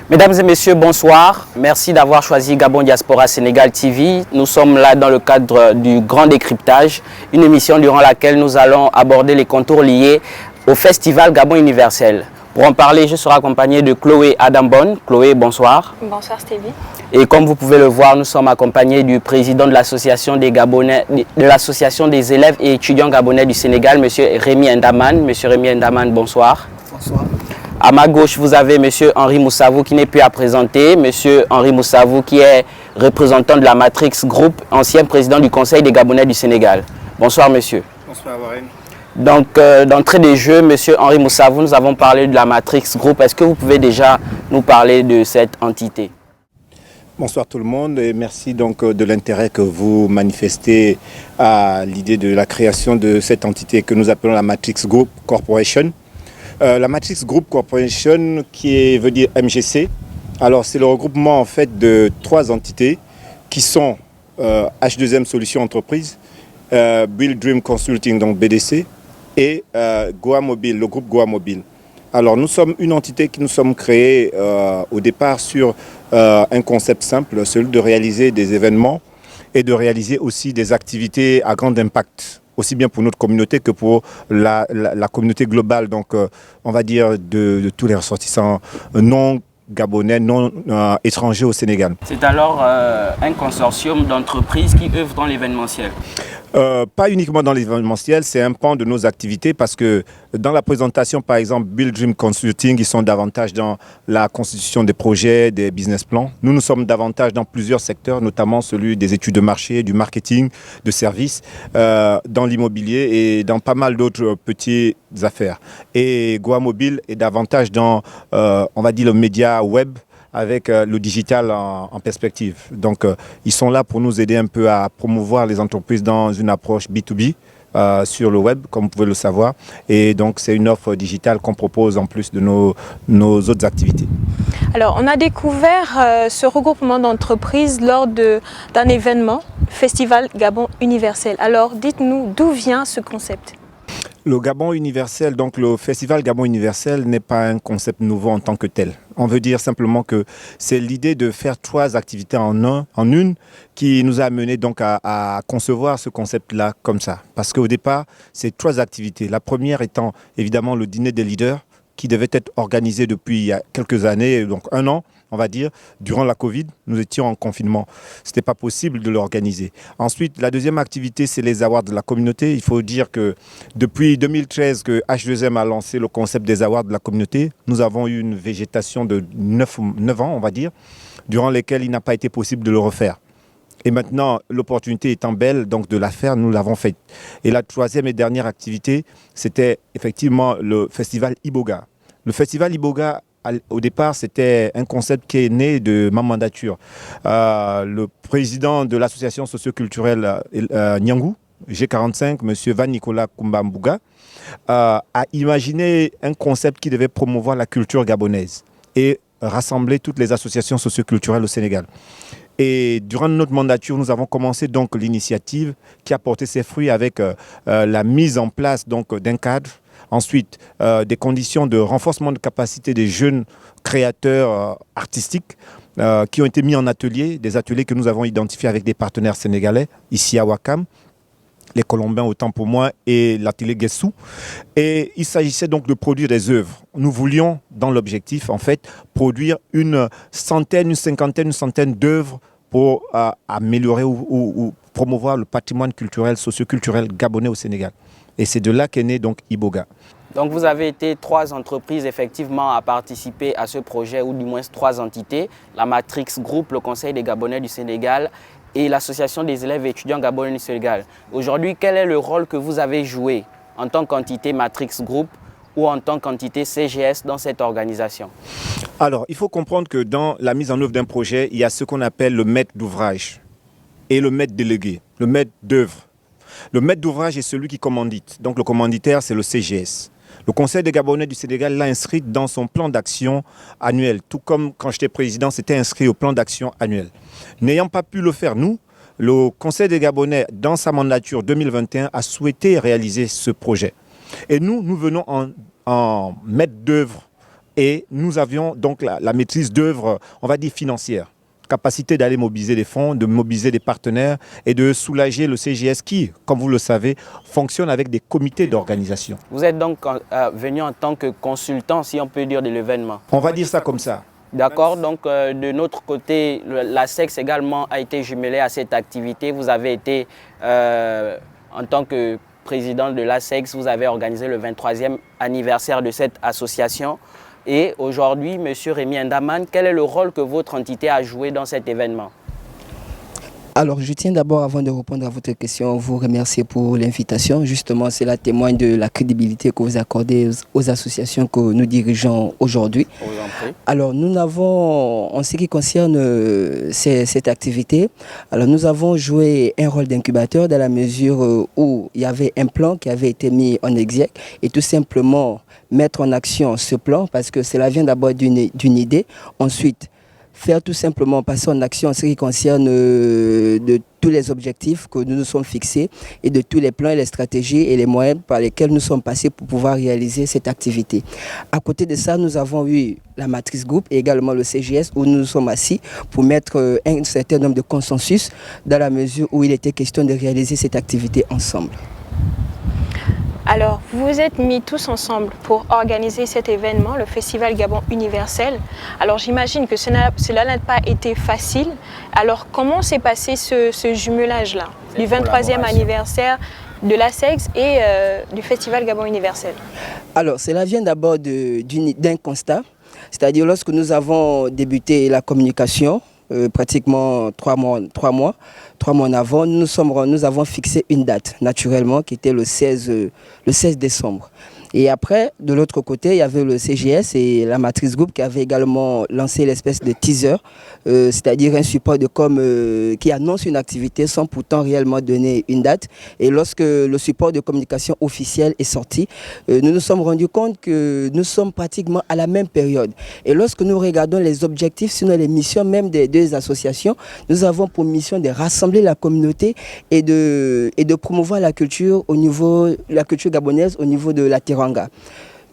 Mesdames et messieurs, bonsoir. Merci d'avoir choisi Gabon Diaspora Sénégal TV. Nous sommes là dans le cadre du Grand Décryptage, une émission durant laquelle nous allons aborder les contours liés au Festival Gabon Universel. Pour en parler, je serai accompagné de Chloé Adambonne. Chloé, bonsoir. Bonsoir Stevie. Et comme vous pouvez le voir, nous sommes accompagnés du président de l'association des Gabonais, de l'association des élèves et étudiants gabonais du Sénégal, M. Rémi Ndaman. Monsieur Rémi Ndaman, bonsoir. Bonsoir. À ma gauche, vous avez M. Henri Moussavou qui n'est plus à présenter. M. Henri Moussavou qui est représentant de la Matrix Group, ancien président du Conseil des Gabonais du Sénégal. Bonsoir monsieur. Bonsoir Warren. Donc, d'entrée des jeux, M. Henri Moussavou, nous avons parlé de la Matrix Group. Est-ce que vous pouvez déjà nous parler de cette entité? Bonsoir tout le monde et merci donc de l'intérêt que vous manifestez à l'idée de la création de cette entité que nous appelons la Matrix Group Corporation. La Matrix Group Corporation veut dire MGC. Alors c'est le regroupement en fait de 3 entités qui sont H2M Solutions Entreprises, Build Dream Consulting donc BDC et Goa Mobile, le groupe Goa Mobile. Alors nous sommes une entité qui nous sommes créés au départ sur un concept simple, celui de réaliser des événements et de réaliser aussi des activités à grand impact, aussi bien pour notre communauté que pour la communauté globale, donc on va dire de tous les ressortissants non gabonais, non étrangers au Sénégal. C'est alors un consortium d'entreprises qui œuvrent dans l'événementiel? Pas uniquement dans l'événementiel, c'est un pan de nos activités parce que dans la présentation, par exemple, Build Dream Consulting, ils sont davantage dans la constitution des projets, des business plans. Nous sommes davantage dans plusieurs secteurs, notamment celui des études de marché, du marketing, de services, dans l'immobilier et dans pas mal d'autres petites affaires. Et Goa Mobile est davantage dans, on va dire, le média web, avec le digital en perspective. Donc, ils sont là pour nous aider un peu à promouvoir les entreprises dans une approche B2B sur le web, comme vous pouvez le savoir. Et donc, c'est une offre digitale qu'on propose en plus de nos autres activités. Alors, on a découvert ce regroupement d'entreprises lors d'un événement, Festival Gabon Universel. Alors, dites-nous d'où vient ce concept? Le Gabon universel, donc le Festival Gabon universel n'est pas un concept nouveau en tant que tel. On veut dire simplement que c'est l'idée de faire 3 activités en une qui nous a amené donc à concevoir ce concept-là comme ça. Parce qu'au départ, c'est 3 activités. La première étant évidemment le dîner des leaders qui devait être organisé depuis il y a quelques années, donc 1 an, on va dire, durant la Covid, nous étions en confinement. Ce n'était pas possible de l'organiser. Ensuite, la deuxième activité, c'est les awards de la communauté. Il faut dire que depuis 2013 que H2M a lancé le concept des awards de la communauté, nous avons eu une végétation de 9 ans, on va dire, durant lesquels il n'a pas été possible de le refaire. Et maintenant, l'opportunité étant belle, donc de la faire, nous l'avons faite. Et la troisième et dernière activité, c'était effectivement le festival Iboga. Le festival Iboga, au départ, c'était un concept qui est né de ma mandature. Le président de l'association socioculturelle Nyangou, G45, M. Van Nicolas Kumbambouga, a imaginé un concept qui devait promouvoir la culture gabonaise et rassembler toutes les associations socioculturelles au Sénégal. Et durant notre mandature, nous avons commencé donc l'initiative qui a porté ses fruits avec la mise en place donc d'un cadre. Ensuite, des conditions de renforcement de capacité des jeunes créateurs artistiques qui ont été mis en atelier, des ateliers que nous avons identifiés avec des partenaires sénégalais, ici à Ouakam, les Colombiens autant pour moi et l'atelier Guessou. Et il s'agissait donc de produire des œuvres. Nous voulions, dans l'objectif, en fait, produire une centaine d'œuvres pour améliorer ou promouvoir le patrimoine culturel, socioculturel gabonais au Sénégal. Et c'est de là qu'est né donc Iboga. Donc vous avez été 3 entreprises effectivement à participer à ce projet, ou du moins 3 entités, la Matrix Group, le Conseil des Gabonais du Sénégal et l'Association des élèves et étudiants gabonais du Sénégal. Aujourd'hui, quel est le rôle que vous avez joué en tant qu'entité Matrix Group ou en tant qu'entité CGS dans cette organisation? Alors, il faut comprendre que dans la mise en œuvre d'un projet, il y a ce qu'on appelle le maître d'ouvrage et le maître délégué, le maître d'œuvre. Le maître d'ouvrage est celui qui commandite. Donc le commanditaire, c'est le CGS. Le Conseil des Gabonais du Sénégal l'a inscrit dans son plan d'action annuel. Tout comme quand j'étais président, c'était inscrit au plan d'action annuel. N'ayant pas pu le faire, nous, le Conseil des Gabonais, dans sa mandature 2021, a souhaité réaliser ce projet. Et nous venons en maître d'œuvre et nous avions donc la maîtrise d'œuvre, on va dire financière. Capacité d'aller mobiliser des fonds, de mobiliser des partenaires et de soulager le CGS qui, comme vous le savez, fonctionne avec des comités d'organisation. Vous êtes donc venu en tant que consultant, si on peut dire, de l'événement. On va dire ça comme ça. D'accord, donc de notre côté, la SEX également a été jumelée à cette activité. Vous avez été, en tant que président de la SEX, vous avez organisé le 23e anniversaire de cette association. Et aujourd'hui, M. Rémi Ndaman, quel est le rôle que votre entité a joué dans cet événement? Alors, je tiens d'abord, avant de répondre à votre question, vous remercier pour l'invitation. Justement, cela témoigne de la crédibilité que vous accordez aux associations que nous dirigeons aujourd'hui. Alors, nous n'avons, en ce qui concerne cette activité, alors nous avons joué un rôle d'incubateur dans la mesure où il y avait un plan qui avait été mis en exergue et tout simplement mettre en action ce plan parce que cela vient d'abord d'une idée. Ensuite, faire tout simplement passer en action en ce qui concerne de tous les objectifs que nous nous sommes fixés et de tous les plans et les stratégies et les moyens par lesquels nous sommes passés pour pouvoir réaliser cette activité. À côté de ça, nous avons eu la matrice groupe et également le CGS où nous nous sommes assis pour mettre un certain nombre de consensus dans la mesure où il était question de réaliser cette activité ensemble. Alors, vous vous êtes mis tous ensemble pour organiser cet événement, le Festival Gabon Universel. Alors, j'imagine que cela n'a pas été facile. Alors, comment s'est passé ce jumelage-là, du 23e anniversaire de la SEX et du Festival Gabon Universel? Alors, cela vient d'abord d'un constat, c'est-à-dire lorsque nous avons débuté la communication, pratiquement 3 mois en avant, nous avons fixé une date, naturellement, qui était le 16 décembre. Et après, de l'autre côté, il y avait le CGS et la matrice groupe qui avait également lancé l'espèce de teaser, c'est-à-dire un support de com qui annonce une activité sans pourtant réellement donner une date. Et lorsque le support de communication officiel est sorti, nous nous sommes rendus compte que nous sommes pratiquement à la même période. Et lorsque nous regardons les objectifs, sinon les missions même des deux associations, nous avons pour mission de rassembler la communauté et de promouvoir la culture gabonaise au niveau de la Teranga.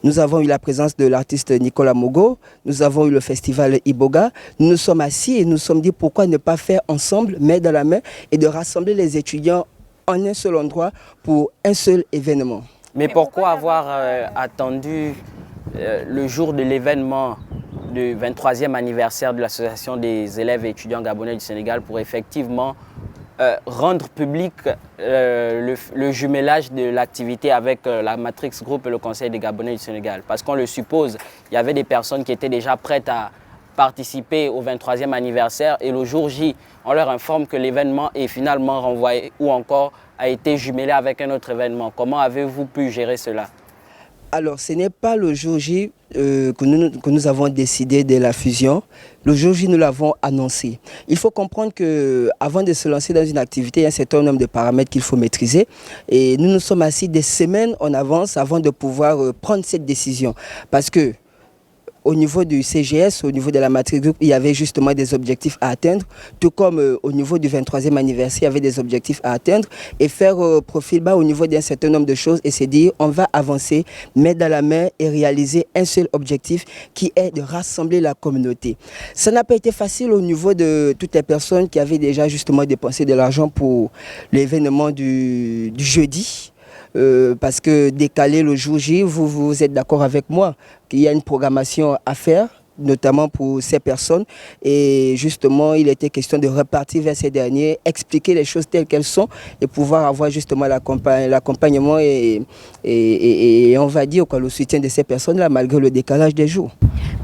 Nous avons eu la présence de l'artiste Nicolas Mogo, nous avons eu le festival Iboga, nous nous sommes assis et nous nous sommes dit pourquoi ne pas faire ensemble, main dans la main, et de rassembler les étudiants en un seul endroit pour un seul événement. Mais pourquoi avoir attendu le jour de l'événement du 23e anniversaire de l'Association des élèves et étudiants gabonais du Sénégal pour effectivement rendre public le jumelage de l'activité avec la Matrix Group et le Conseil des Gabonais du Sénégal? Parce qu'on le suppose, il y avait des personnes qui étaient déjà prêtes à participer au 23e anniversaire et le jour J, on leur informe que l'événement est finalement renvoyé ou encore a été jumelé avec un autre événement. Comment avez-vous pu gérer cela? Alors, ce n'est pas le jour J que nous avons décidé de la fusion. Le jour J, nous l'avons annoncé. Il faut comprendre qu'avant de se lancer dans une activité, il y a un certain nombre de paramètres qu'il faut maîtriser. Et nous nous sommes assis des semaines en avance avant de pouvoir prendre cette décision. Parce que au niveau du CGS, au niveau de la matrice groupe, il y avait justement des objectifs à atteindre, tout comme au niveau du 23e anniversaire, il y avait des objectifs à atteindre et faire profil bas au niveau d'un certain nombre de choses et se dire on va avancer, mettre dans la main et réaliser un seul objectif qui est de rassembler la communauté. Ça n'a pas été facile au niveau de toutes les personnes qui avaient déjà justement dépensé de l'argent pour l'événement du jeudi. Parce que décaler le jour J, vous êtes d'accord avec moi qu'il y a une programmation à faire, notamment pour ces personnes. Et justement, il était question de repartir vers ces derniers, expliquer les choses telles qu'elles sont et pouvoir avoir justement l'accompagnement et on va dire le soutien de ces personnes-là, malgré le décalage des jours.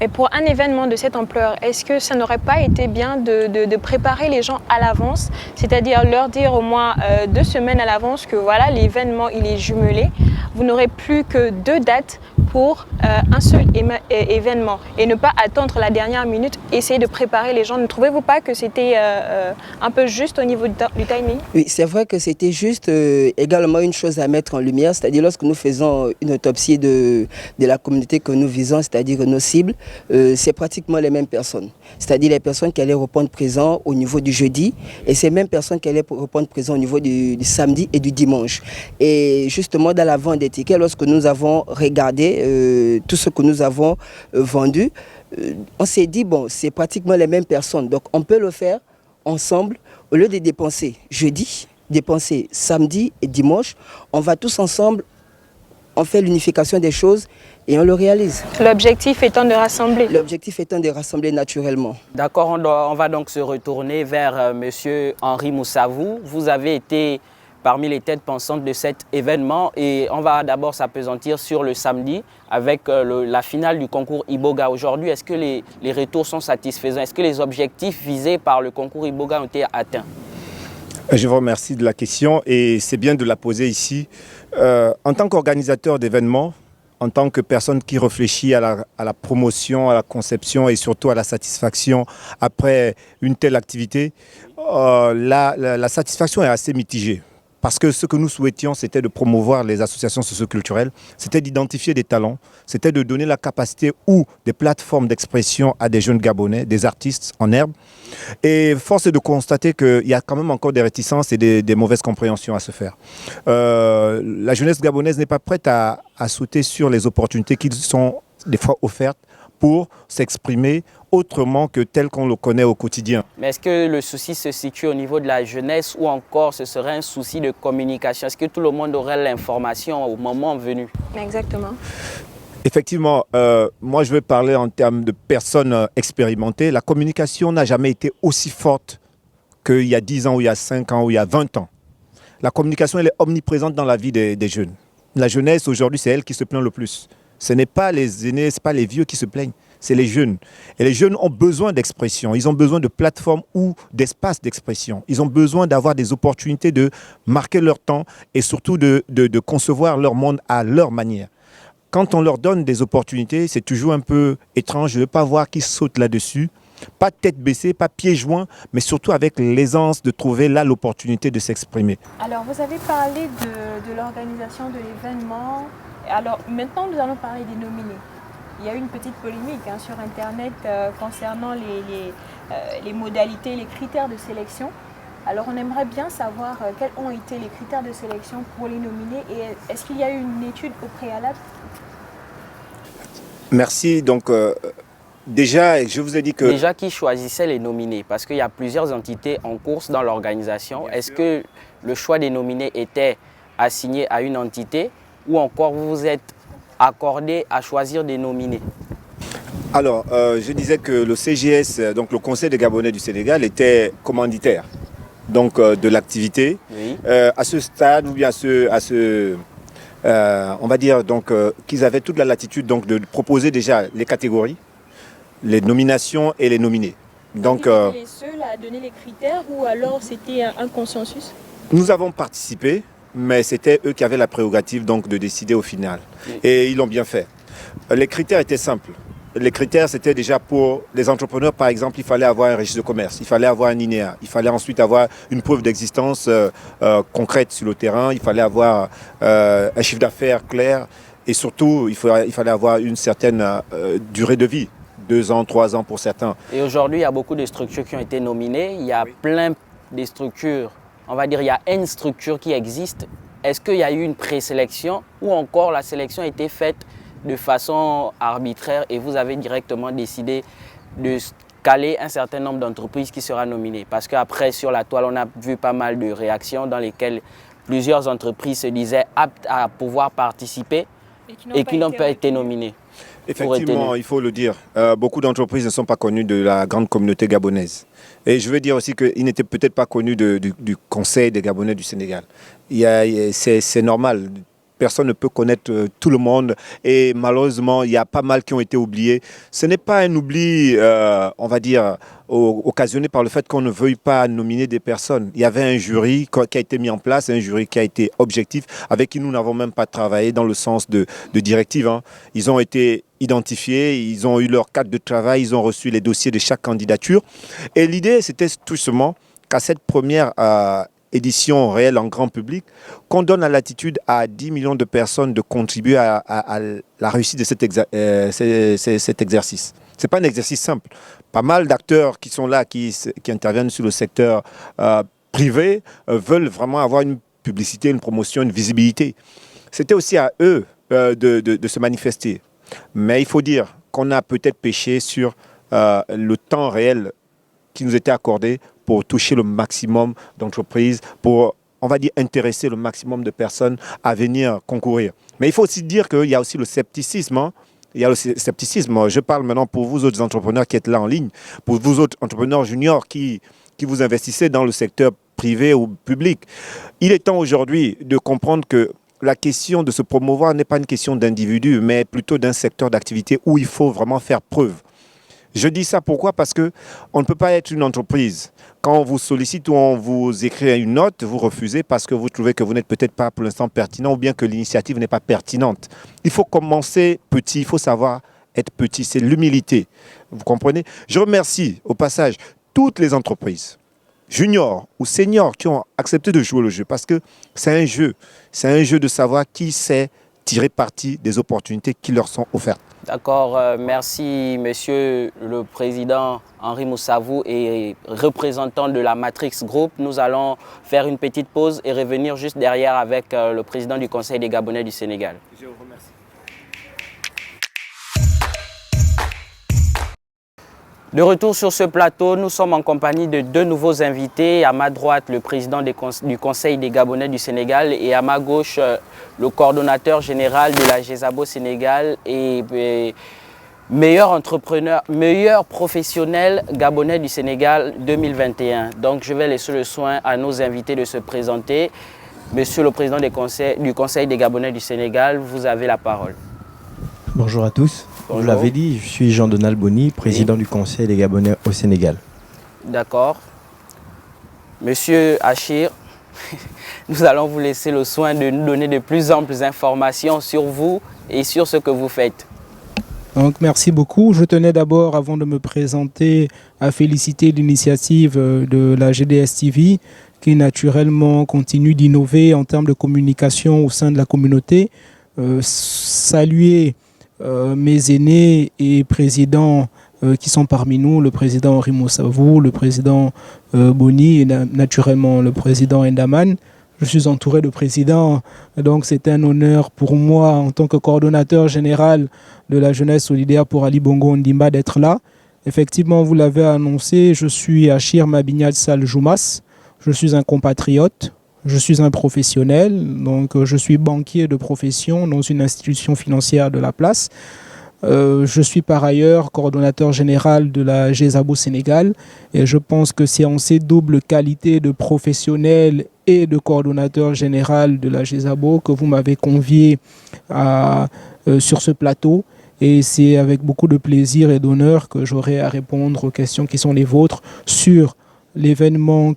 Mais pour un événement de cette ampleur, est-ce que ça n'aurait pas été bien de préparer les gens à l'avance, c'est-à-dire leur dire au moins 2 semaines à l'avance que voilà, l'événement il est jumelé, vous n'aurez plus que 2 dates pour un seul événement et ne pas attendre la dernière minute, essayer de préparer les gens. Ne trouvez-vous pas que c'était un peu juste au niveau du timing? Oui, c'est vrai que c'était juste. Également une chose à mettre en lumière, c'est-à-dire lorsque nous faisons une autopsie de la communauté que nous visons, c'est-à-dire nos cibles, c'est pratiquement les mêmes personnes. C'est-à-dire les personnes qui allaient répondre présent au niveau du jeudi et ces mêmes personnes qui allaient répondre présent au niveau du samedi et du dimanche. Et justement dans la vente des tickets, lorsque nous avons regardé fait tout ce que nous avons vendu, on s'est dit, bon, c'est pratiquement les mêmes personnes. Donc, on peut le faire ensemble. Au lieu de dépenser jeudi, dépenser samedi et dimanche, on va tous ensemble, on fait l'unification des choses et on le réalise. L'objectif étant de rassembler. L'objectif étant de rassembler naturellement. D'accord, on va donc se retourner vers Monsieur Henri Moussavou. Vous avez été parmi les têtes pensantes de cet événement et on va d'abord s'appesantir sur le samedi avec la finale du concours Iboga. Aujourd'hui, est-ce que les retours sont satisfaisants? Est-ce que les objectifs visés par le concours Iboga ont été atteints? Je vous remercie de la question et c'est bien de la poser ici. En tant qu'organisateur d'événements, en tant que personne qui réfléchit à la promotion, à la conception et surtout à la satisfaction après une telle activité, la satisfaction est assez mitigée. Parce que ce que nous souhaitions, c'était de promouvoir les associations socioculturelles, c'était d'identifier des talents, c'était de donner la capacité ou des plateformes d'expression à des jeunes Gabonais, des artistes en herbe. Et force est de constater qu'il y a quand même encore des réticences et des mauvaises compréhensions à se faire. La jeunesse gabonaise n'est pas prête à sauter sur les opportunités qui sont des fois offertes pour s'exprimer autrement que tel qu'on le connaît au quotidien. Mais est-ce que le souci se situe au niveau de la jeunesse ou encore ce serait un souci de communication? Est-ce que tout le monde aurait l'information au moment venu? Exactement. Effectivement, moi je vais parler en termes de personnes expérimentées. La communication n'a jamais été aussi forte qu'il y a 10 ans, ou il y a 5 ans, ou il y a 20 ans. La communication, elle est omniprésente dans la vie des jeunes. La jeunesse, aujourd'hui, c'est elle qui se plaint le plus. Ce n'est pas les aînés, ce n'est pas les vieux qui se plaignent, c'est les jeunes. Et les jeunes ont besoin d'expression, ils ont besoin de plateformes ou d'espaces d'expression. Ils ont besoin d'avoir des opportunités de marquer leur temps et surtout de concevoir leur monde à leur manière. Quand on leur donne des opportunités, c'est toujours un peu étrange de ne pas voir qu'ils sautent là-dessus. Pas tête baissée, pas pieds joints, mais surtout avec l'aisance de trouver là l'opportunité de s'exprimer. Alors, vous avez parlé de l'organisation de l'événement. Alors, maintenant, nous allons parler des nominés. Il y a eu une petite polémique sur Internet concernant les modalités, les critères de sélection. Alors, on aimerait bien savoir quels ont été les critères de sélection pour les nominés et est-ce qu'il y a eu une étude au préalable? Merci. Donc, déjà, je vous ai dit que... Déjà, qui choisissait les nominés? Parce qu'il y a plusieurs entités en course dans l'organisation. Est-ce que le choix des nominés était assigné à une entité ou encore vous vous êtes accordé à choisir des nominés? Alors, je disais que le CGS, donc le Conseil des Gabonais du Sénégal, était commanditaire donc, de l'activité. Oui. À ce stade, ou bien on va dire donc qu'ils avaient toute la latitude donc, de proposer déjà les catégories, les nominations et les nominés. Donc, Ils étaient les seuls à donner les critères ou alors c'était un consensus? Nous avons participé, mais c'était eux qui avaient la prérogative donc, de décider au final. Et ils l'ont bien fait. Les critères étaient simples. Les critères, c'était déjà pour les entrepreneurs, par exemple, il fallait avoir un registre de commerce, il fallait avoir un INEA, il fallait ensuite avoir une preuve d'existence concrète sur le terrain, il fallait avoir un chiffre d'affaires clair et surtout, il fallait avoir une certaine durée de vie, 2 ans, 3 ans pour certains. Et aujourd'hui, il y a beaucoup de structures qui ont été nominées, il y a plein de structures, on va dire, il y a une structure qui existe. Est-ce qu'il y a eu une présélection ou encore la sélection a été faite de façon arbitraire et vous avez directement décidé de caler un certain nombre d'entreprises qui sera nominées? Parce qu'après, sur la toile, on a vu pas mal de réactions dans lesquelles plusieurs entreprises se disaient aptes à pouvoir participer et qui n'ont pas été nominées. Effectivement, il faut le dire. Beaucoup d'entreprises ne sont pas connues de la grande communauté gabonaise. Et je veux dire aussi qu'ils n'étaient peut-être pas connus du Conseil des Gabonais du Sénégal. C'est normal. Personne ne peut connaître tout le monde et malheureusement, il y a pas mal qui ont été oubliés. Ce n'est pas un oubli, on va dire, occasionné par le fait qu'on ne veuille pas nominer des personnes. Il y avait un jury qui a été mis en place, un jury qui a été objectif, avec qui nous n'avons même pas travaillé dans le sens de directive. Hein. Ils ont été identifiés, ils ont eu leur cadre de travail, ils ont reçu les dossiers de chaque candidature. Et l'idée, c'était tout simplement qu'à cette première édition réelle en grand public, qu'on donne la latitude à 10 millions de personnes de contribuer à la réussite de cet exercice. Ce n'est pas un exercice simple. Pas mal d'acteurs qui sont là, qui interviennent sur le secteur privé, veulent vraiment avoir une publicité, une promotion, une visibilité. C'était aussi à eux de se manifester. Mais il faut dire qu'on a peut-être péché sur le temps réel qui nous était accordé pour toucher le maximum d'entreprises, pour, on va dire, intéresser le maximum de personnes à venir concourir. Mais il faut aussi dire qu'il y a aussi le scepticisme. Hein. Il y a le scepticisme. Je parle maintenant pour vous autres entrepreneurs qui êtes là en ligne, pour vous autres entrepreneurs juniors qui vous investissez dans le secteur privé ou public. Il est temps aujourd'hui de comprendre que la question de se promouvoir n'est pas une question d'individu, mais plutôt d'un secteur d'activité où il faut vraiment faire preuve. Je dis ça pourquoi? Parce qu'on ne peut pas être une entreprise. Quand on vous sollicite ou on vous écrit une note, vous refusez parce que vous trouvez que vous n'êtes peut-être pas pour l'instant pertinent ou bien que l'initiative n'est pas pertinente. Il faut commencer petit, il faut savoir être petit, c'est l'humilité. Vous comprenez? Je remercie au passage toutes les entreprises, juniors ou seniors, qui ont accepté de jouer le jeu parce que c'est un jeu. C'est un jeu de savoir qui sait tirer parti des opportunités qui leur sont offertes. D'accord, merci Monsieur le Président Henri Moussavou et représentant de la Matrix Group. Nous allons faire une petite pause et revenir juste derrière avec le Président du Conseil des Gabonais du Sénégal. Je vous remercie. De retour sur ce plateau, nous sommes en compagnie de deux nouveaux invités. À ma droite, le président du Conseil des Gabonais du Sénégal et à ma gauche, le coordonnateur général de la GESABO Sénégal et meilleur entrepreneur, meilleur professionnel gabonais du Sénégal 2021. Donc je vais laisser le soin à nos invités de se présenter. Monsieur le président du Conseil des Gabonais du Sénégal, vous avez la parole. Bonjour à tous. Bonjour. Vous l'avez dit, je suis Jean-Donald Boni, président du Conseil des Gabonais au Sénégal. D'accord. Monsieur Achir, nous allons vous laisser le soin de nous donner de plus amples informations sur vous et sur ce que vous faites. Donc, merci beaucoup. Je tenais d'abord, avant de me présenter, à féliciter l'initiative de la GDS TV qui naturellement continue d'innover en termes de communication au sein de la communauté. Saluer mes aînés et présidents qui sont parmi nous, le président Henri Moussavou, le président Boni et naturellement le président Endaman. Je suis entouré de présidents, donc c'est un honneur pour moi en tant que coordonnateur général de la jeunesse solidaire pour Ali Bongo Ondimba d'être là. Effectivement, vous l'avez annoncé, je suis Achir Mabignat Sal Joumas, je suis un compatriote. Je suis un professionnel, donc je suis banquier de profession dans une institution financière de la place. Je suis par ailleurs coordonnateur général de la GESABO Sénégal et je pense que c'est en ces doubles qualités de professionnel et de coordonnateur général de la GESABO que vous m'avez convié sur ce plateau. Et c'est avec beaucoup de plaisir et d'honneur que j'aurai à répondre aux questions qui sont les vôtres sur l'événement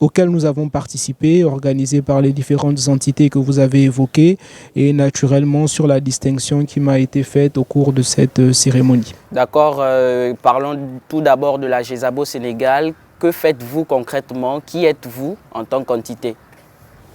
auquel nous avons participé, organisé par les différentes entités que vous avez évoquées, et naturellement sur la distinction qui m'a été faite au cours de cette cérémonie. D'accord, parlons tout d'abord de la GESABO Sénégal. Que faites-vous concrètement? Qui êtes-vous en tant qu'entité?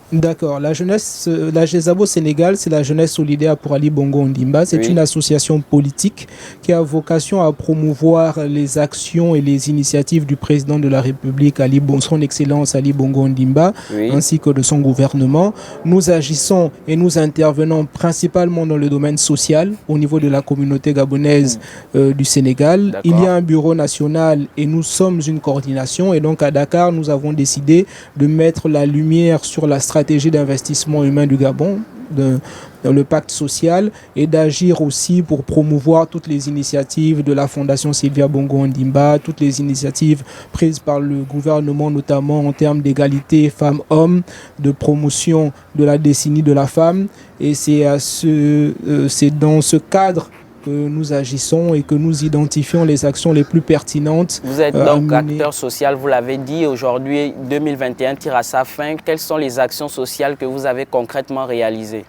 D'accord. La GESABO Sénégal, c'est la jeunesse solidaire pour Ali Bongo Ondimba. C'est une association politique qui a vocation à promouvoir les actions et les initiatives du président de la République, son Excellence Ali Bongo Ondimba, ainsi que de son gouvernement. Nous agissons et nous intervenons principalement dans le domaine social au niveau de la communauté gabonaise du Sénégal. Il y a un bureau national et nous sommes une coordination. Et donc à Dakar, nous avons décidé de mettre la lumière sur la stratégie d'investissement humain du Gabon, dans le pacte social, et d'agir aussi pour promouvoir toutes les initiatives de la Fondation Sylvia Bongo Ondimba, toutes les initiatives prises par le gouvernement, notamment en termes d'égalité femmes-hommes, de promotion de la décennie de la femme. Et c'est dans ce cadre que nous agissons et que nous identifions les actions les plus pertinentes. Vous êtes donc acteur social, vous l'avez dit, aujourd'hui 2021 tire à sa fin. Quelles sont les actions sociales que vous avez concrètement réalisées?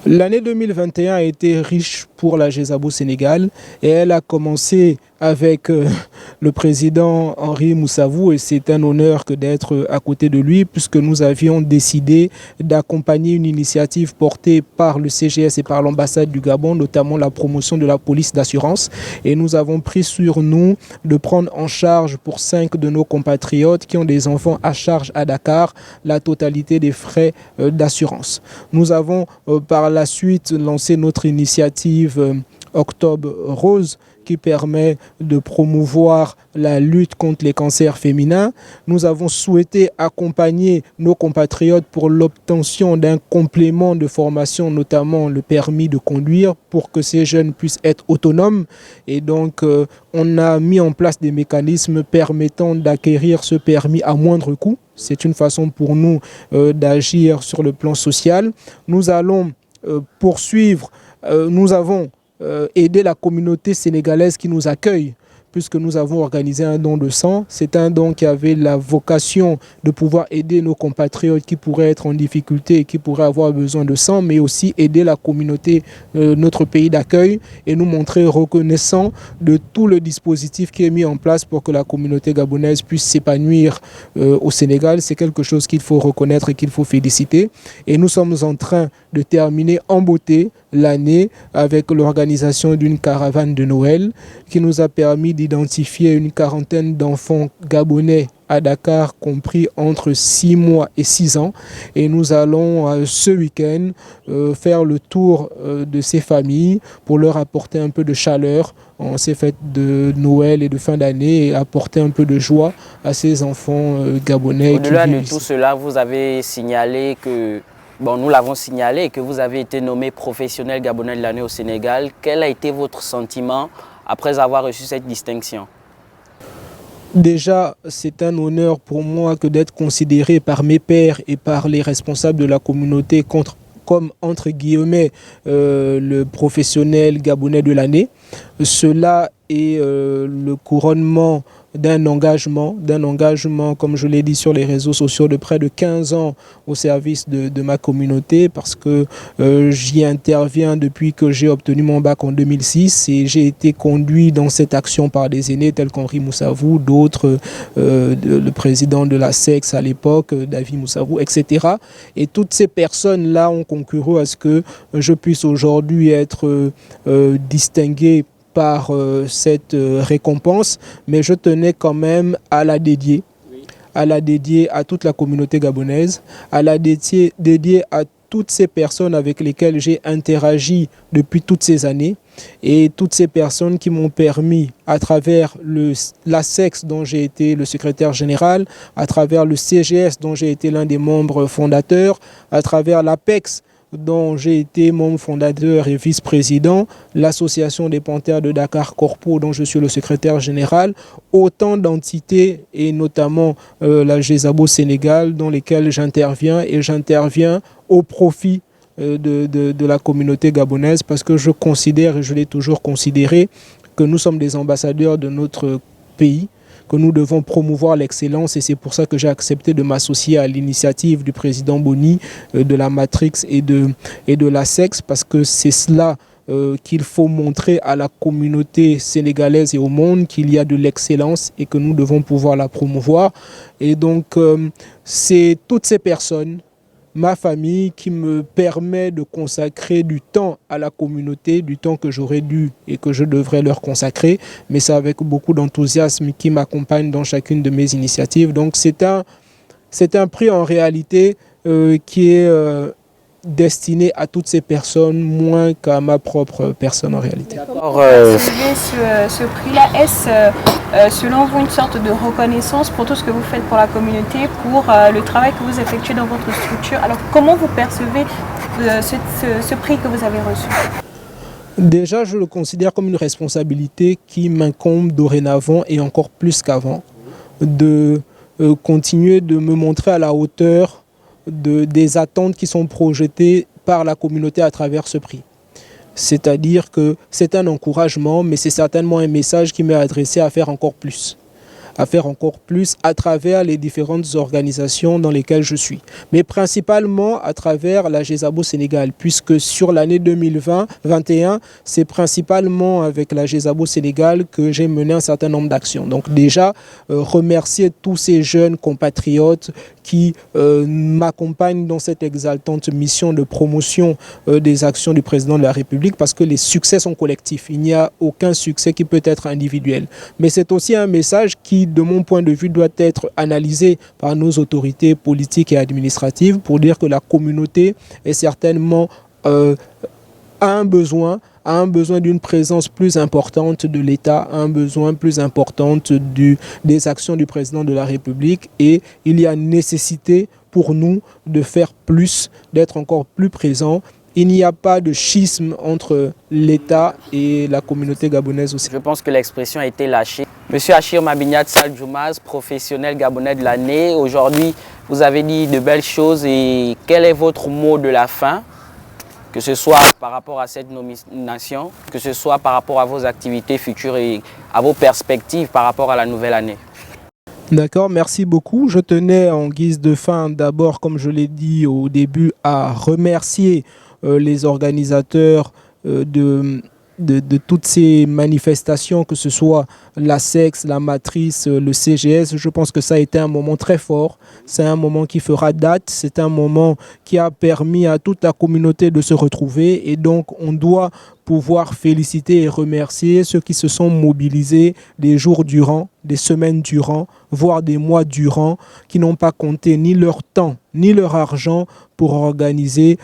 L'année 2021 a été riche pour la GESABO Sénégal et elle a commencé avec le président Henri Moussavou et c'est un honneur que d'être à côté de lui puisque nous avions décidé d'accompagner une initiative portée par le CGS et par l'ambassade du Gabon, notamment la promotion de la police d'assurance, et nous avons pris sur nous de prendre en charge pour 5 de nos compatriotes qui ont des enfants à charge à Dakar la totalité des frais d'assurance. Nous avons par la suite lancé notre initiative Octobre Rose, qui permet de promouvoir la lutte contre les cancers féminins. Nous avons souhaité accompagner nos compatriotes pour l'obtention d'un complément de formation, notamment le permis de conduire, pour que ces jeunes puissent être autonomes. Et donc, on a mis en place des mécanismes permettant d'acquérir ce permis à moindre coût. C'est une façon pour nous d'agir sur le plan social. Nous allons poursuivre, nous avons aider la communauté sénégalaise qui nous accueille, puisque nous avons organisé un don de sang. C'est un don qui avait la vocation de pouvoir aider nos compatriotes qui pourraient être en difficulté et qui pourraient avoir besoin de sang, mais aussi aider la communauté, notre pays d'accueil, et nous montrer reconnaissant de tout le dispositif qui est mis en place pour que la communauté gabonaise puisse s'épanouir au Sénégal. C'est quelque chose qu'il faut reconnaître et qu'il faut féliciter. Et nous sommes en train de terminer en beauté l'année avec l'organisation d'une caravane de Noël qui nous a permis d'identifier une quarantaine d'enfants gabonais à Dakar, compris entre 6 mois et 6 ans. Et nous allons ce week-end faire le tour de ces familles pour leur apporter un peu de chaleur en ces fêtes de Noël et de fin d'année et apporter un peu de joie à ces enfants gabonais. Au-delà de tout cela, vous avez signalé que nous l'avons signalé que vous avez été nommé professionnel gabonais de l'année au Sénégal. Quel a été votre sentiment après avoir reçu cette distinction? Déjà, c'est un honneur pour moi que d'être considéré par mes pairs et par les responsables de la communauté comme, entre guillemets, le professionnel gabonais de l'année. Cela est le couronnement d'un engagement, comme je l'ai dit sur les réseaux sociaux, de près de 15 ans au service de ma communauté, parce que j'y interviens depuis que j'ai obtenu mon bac en 2006 et j'ai été conduit dans cette action par des aînés tels qu'Henri Moussavou, d'autres, le président de la SEX à l'époque, David Moussavou, etc. Et toutes ces personnes-là ont concouru à ce que je puisse aujourd'hui être distingué par cette récompense, mais je tenais quand même à la dédier, à toute la communauté gabonaise, à la dédier à toutes ces personnes avec lesquelles j'ai interagi depuis toutes ces années et toutes ces personnes qui m'ont permis, à travers la SEX dont j'ai été le secrétaire général, à travers le CGS dont j'ai été l'un des membres fondateurs, à travers l'APEX dont j'ai été membre fondateur et vice-président, l'association des Panthères de Dakar Corpo dont je suis le secrétaire général, autant d'entités et notamment la GESABO Sénégal dans lesquelles j'interviens et j'interviens au profit de la communauté gabonaise parce que je considère et je l'ai toujours considéré que nous sommes des ambassadeurs de notre pays, que nous devons promouvoir l'excellence et c'est pour ça que j'ai accepté de m'associer à l'initiative du président Boni, de la Matrix et de la SEX parce que c'est cela qu'il faut montrer à la communauté sénégalaise et au monde qu'il y a de l'excellence et que nous devons pouvoir la promouvoir. Et donc c'est toutes ces personnes, ma famille, qui me permet de consacrer du temps à la communauté, du temps que j'aurais dû et que je devrais leur consacrer, mais c'est avec beaucoup d'enthousiasme qui m'accompagne dans chacune de mes initiatives. Donc c'est un prix en réalité qui est destiné à toutes ces personnes, moins qu'à ma propre personne en réalité. Ce prix-là, est-ce selon vous une sorte de reconnaissance pour tout ce que vous faites pour la communauté, pour le travail que vous effectuez dans votre structure? Alors comment vous percevez ce prix que vous avez reçu? Déjà, je le considère comme une responsabilité qui m'incombe dorénavant et encore plus qu'avant, de continuer de me montrer à la hauteur des attentes qui sont projetées par la communauté à travers ce prix. C'est-à-dire que c'est un encouragement, mais c'est certainement un message qui m'est adressé à faire encore plus à travers les différentes organisations dans lesquelles je suis. Mais principalement à travers la GESABO Sénégal, puisque sur l'année 2021, c'est principalement avec la GESABO Sénégal que j'ai mené un certain nombre d'actions. Donc déjà, remercier tous ces jeunes compatriotes qui m'accompagnent dans cette exaltante mission de promotion des actions du président de la République, parce que les succès sont collectifs. Il n'y a aucun succès qui peut être individuel. Mais c'est aussi un message qui, de mon point de vue, doit être analysé par nos autorités politiques et administratives pour dire que la communauté est certainement a un besoin d'une présence plus importante de l'État, a un besoin plus importante des actions du président de la République, et il y a nécessité pour nous de faire plus, d'être encore plus présents. Il n'y a pas de schisme entre l'État et la communauté gabonaise aussi. Je pense que l'expression a été lâchée. Monsieur Achir Mabignat Sall Djoumaz, professionnel gabonais de l'année. Aujourd'hui, vous avez dit de belles choses, et quel est votre mot de la fin? Que ce soit par rapport à cette nomination, que ce soit par rapport à vos activités futures et à vos perspectives par rapport à la nouvelle année. D'accord, merci beaucoup. Je tenais en guise de fin, d'abord, comme je l'ai dit au début, à remercier les organisateurs de toutes ces manifestations, que ce soit la SEX, la Matrice, le CGS. Je pense que ça a été un moment très fort. C'est un moment qui fera date. C'est un moment qui a permis à toute la communauté de se retrouver. Et donc, on doit pouvoir féliciter et remercier ceux qui se sont mobilisés des jours durant, des semaines durant, voire des mois durant, qui n'ont pas compté ni leur temps ni leur argent pour organiser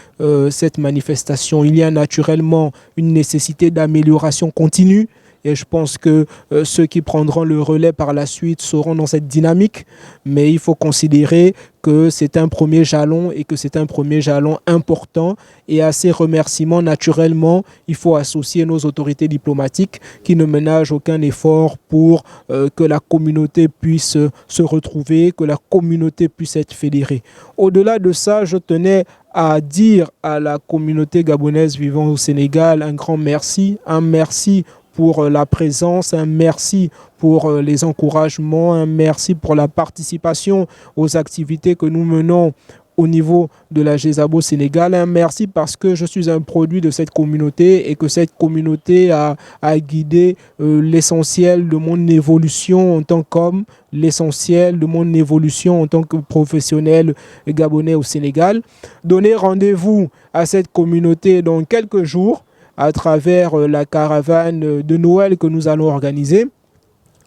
cette manifestation. Il y a naturellement une nécessité d'amélioration continue. Et je pense que ceux qui prendront le relais par la suite seront dans cette dynamique. Mais il faut considérer que c'est un premier jalon, et que c'est un premier jalon important. Et à ces remerciements, naturellement, il faut associer nos autorités diplomatiques qui ne ménagent aucun effort pour que la communauté puisse se retrouver, que la communauté puisse être fédérée. Au-delà de ça, je tenais à dire à la communauté gabonaise vivant au Sénégal un grand merci, un merci pour la présence, un merci pour les encouragements, un merci pour la participation aux activités que nous menons au niveau de la GESABO Sénégal. Un merci parce que je suis un produit de cette communauté, et que cette communauté a guidé l'essentiel de mon évolution en tant qu'homme, l'essentiel de mon évolution en tant que professionnel gabonais au Sénégal. Donner rendez-vous à cette communauté dans quelques jours à travers la caravane de Noël que nous allons organiser.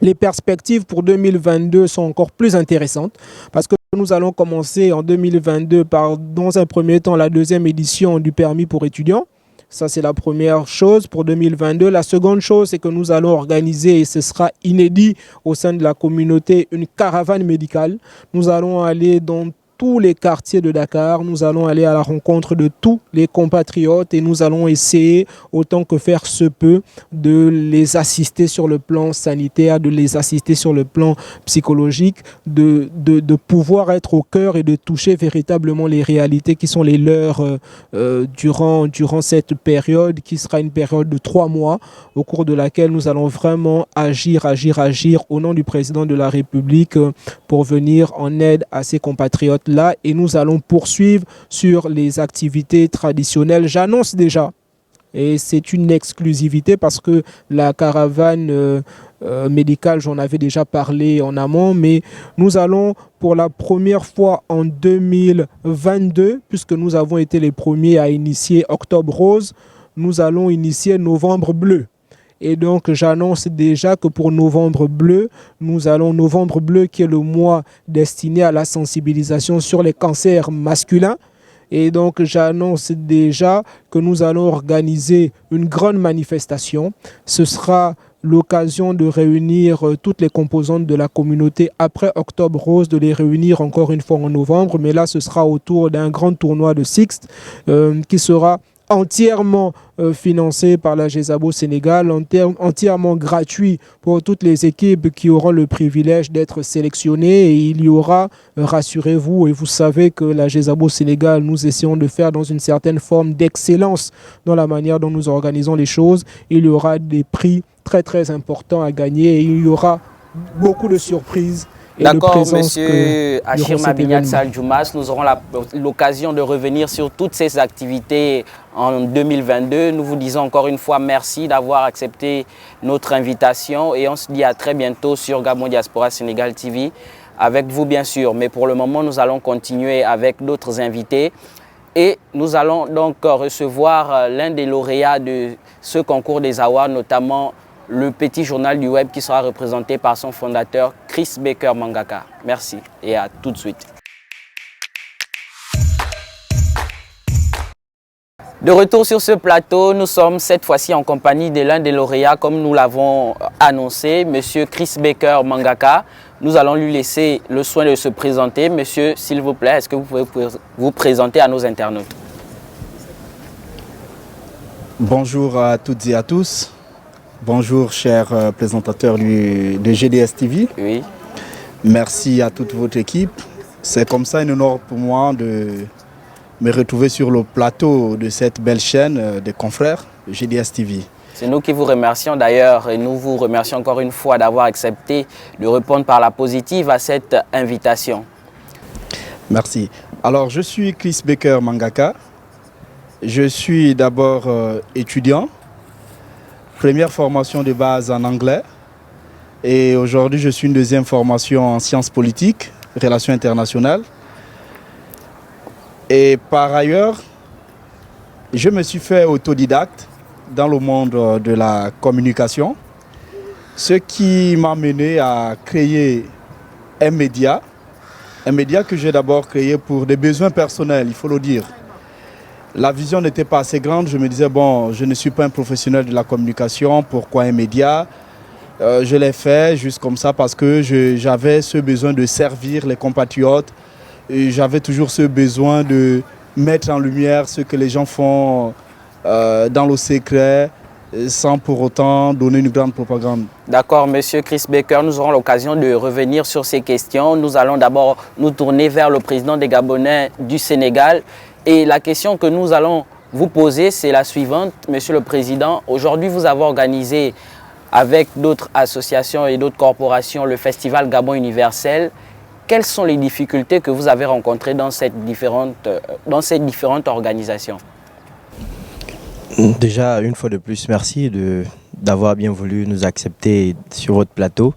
Les perspectives pour 2022 sont encore plus intéressantes, parce que nous allons commencer en 2022 par, dans un premier temps, la deuxième édition du permis pour étudiants. Ça, c'est la première chose pour 2022. La seconde chose, c'est que nous allons organiser, et ce sera inédit au sein de la communauté, une caravane médicale. Nous allons aller dans tous les quartiers de Dakar, nous allons aller à la rencontre de tous les compatriotes, et nous allons essayer, autant que faire se peut, de les assister sur le plan sanitaire, de les assister sur le plan psychologique, de pouvoir être au cœur et de toucher véritablement les réalités qui sont les leurs durant cette période, qui sera une période de 3 mois, au cours de laquelle nous allons vraiment agir au nom du président de la République pour venir en aide à ses compatriotes là, et nous allons poursuivre sur les activités traditionnelles. J'annonce déjà, et c'est une exclusivité parce que la caravane médicale, j'en avais déjà parlé en amont, mais nous allons pour la première fois en 2022, puisque nous avons été les premiers à initier Octobre Rose, nous allons initier Novembre Bleu. Et donc, j'annonce déjà que pour Novembre Bleu, nous allons, Novembre Bleu qui est le mois destiné à la sensibilisation sur les cancers masculins. Et donc, j'annonce déjà que nous allons organiser une grande manifestation. Ce sera l'occasion de réunir toutes les composantes de la communauté après Octobre Rose, de les réunir encore une fois en novembre. Mais là, ce sera autour d'un grand tournoi de Sixte qui sera entièrement financé par la GESABO Sénégal, entièrement gratuit pour toutes les équipes qui auront le privilège d'être sélectionnées. Et il y aura, rassurez-vous, et vous savez que la GESABO Sénégal, nous essayons de faire dans une certaine forme d'excellence dans la manière dont nous organisons les choses. Il y aura des prix très très importants à gagner, et il y aura beaucoup de surprises. D'accord, monsieur Achir Mabignat Sall Djoumaz, nous aurons l'occasion de revenir sur toutes ces activités en 2022. Nous vous disons encore une fois merci d'avoir accepté notre invitation, et on se dit à très bientôt sur Gabon Diaspora Sénégal TV, avec vous bien sûr. Mais pour le moment, nous allons continuer avec d'autres invités, et nous allons donc recevoir l'un des lauréats de ce concours des awards, notamment le petit journal du web qui sera représenté par son fondateur Chris Baker Mangaka. Merci et à tout de suite. De retour sur ce plateau, nous sommes cette fois-ci en compagnie de l'un des lauréats, comme nous l'avons annoncé, Monsieur Chris Baker Mangaka. Nous allons lui laisser le soin de se présenter. Monsieur, s'il vous plaît, est-ce que vous pouvez vous présenter à nos internautes? Bonjour à toutes et à tous. Bonjour, chers présentateurs de GDS TV. Oui. Merci à toute votre équipe. C'est comme ça un honneur pour moi de me retrouver sur le plateau de cette belle chaîne des confrères GDS TV. C'est nous qui vous remercions d'ailleurs et nous vous remercions encore une fois d'avoir accepté de répondre par la positive à cette invitation. Merci. Alors, je suis Chris Baker Mangaka. Je suis d'abord étudiant. Première formation de base en anglais. Et aujourd'hui, je suis une deuxième formation en sciences politiques, relations internationales. Et par ailleurs, je me suis fait autodidacte dans le monde de la communication, ce qui m'a mené à créer un média que j'ai d'abord créé pour des besoins personnels, il faut le dire. La vision n'était pas assez grande, je me disais, bon, je ne suis pas un professionnel de la communication, pourquoi un média? Je l'ai fait juste comme ça parce que j'avais ce besoin de servir les compatriotes. J'avais toujours ce besoin de mettre en lumière ce que les gens font dans le secret, sans pour autant donner une grande propagande. D'accord, Monsieur Chris Baker, nous aurons l'occasion de revenir sur ces questions. Nous allons d'abord nous tourner vers le président des Gabonais du Sénégal. Et la question que nous allons vous poser, c'est la suivante. Monsieur le Président, aujourd'hui vous avez organisé avec d'autres associations et d'autres corporations le Festival Gabon Universel. Quelles sont les difficultés que vous avez rencontrées dans ces différentes organisations? Déjà, une fois de plus, merci d'avoir bien voulu nous accepter sur votre plateau.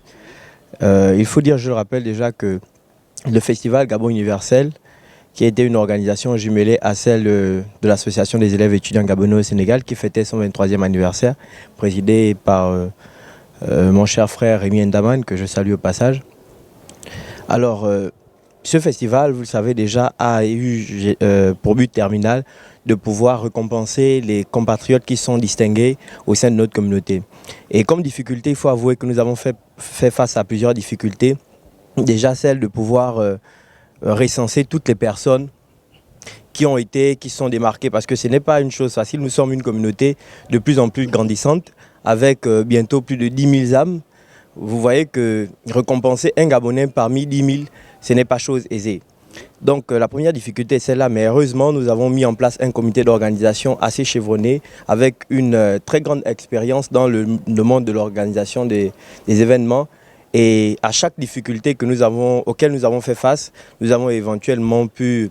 Il faut dire, je le rappelle déjà, que le Festival Gabon Universel, qui a été une organisation jumelée à celle de l'Association des élèves étudiants gabonais au Sénégal, qui fêtait son 23e anniversaire, présidé par mon cher frère Rémi Ndaman, que je salue au passage. Alors, ce festival, vous le savez déjà, a eu pour but terminal de pouvoir récompenser les compatriotes qui sont distingués au sein de notre communauté. Et comme difficulté, il faut avouer que nous avons fait face à plusieurs difficultés. Déjà celle de pouvoir recenser toutes les personnes qui sont démarquées, parce que ce n'est pas une chose facile. Nous sommes une communauté de plus en plus grandissante, avec bientôt plus de 10 000 âmes. Vous voyez que récompenser un Gabonais parmi 10 000, ce n'est pas chose aisée. Donc la première difficulté est celle-là, mais heureusement nous avons mis en place un comité d'organisation assez chevronné, avec une très grande expérience dans le monde de l'organisation des événements. Et à chaque difficulté auquel nous avons fait face, nous avons éventuellement pu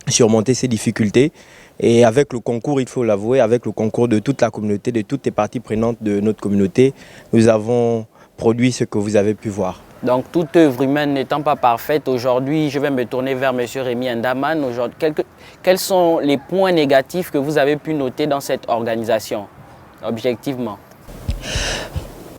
surmonter ces difficultés. Et avec le concours, il faut l'avouer, avec le concours de toute la communauté, de toutes les parties prenantes de notre communauté, nous avons produit ce que vous avez pu voir. Donc toute œuvre humaine n'étant pas parfaite, aujourd'hui je vais me tourner vers M. Rémi Ndaman. Quels sont les points négatifs que vous avez pu noter dans cette organisation, objectivement?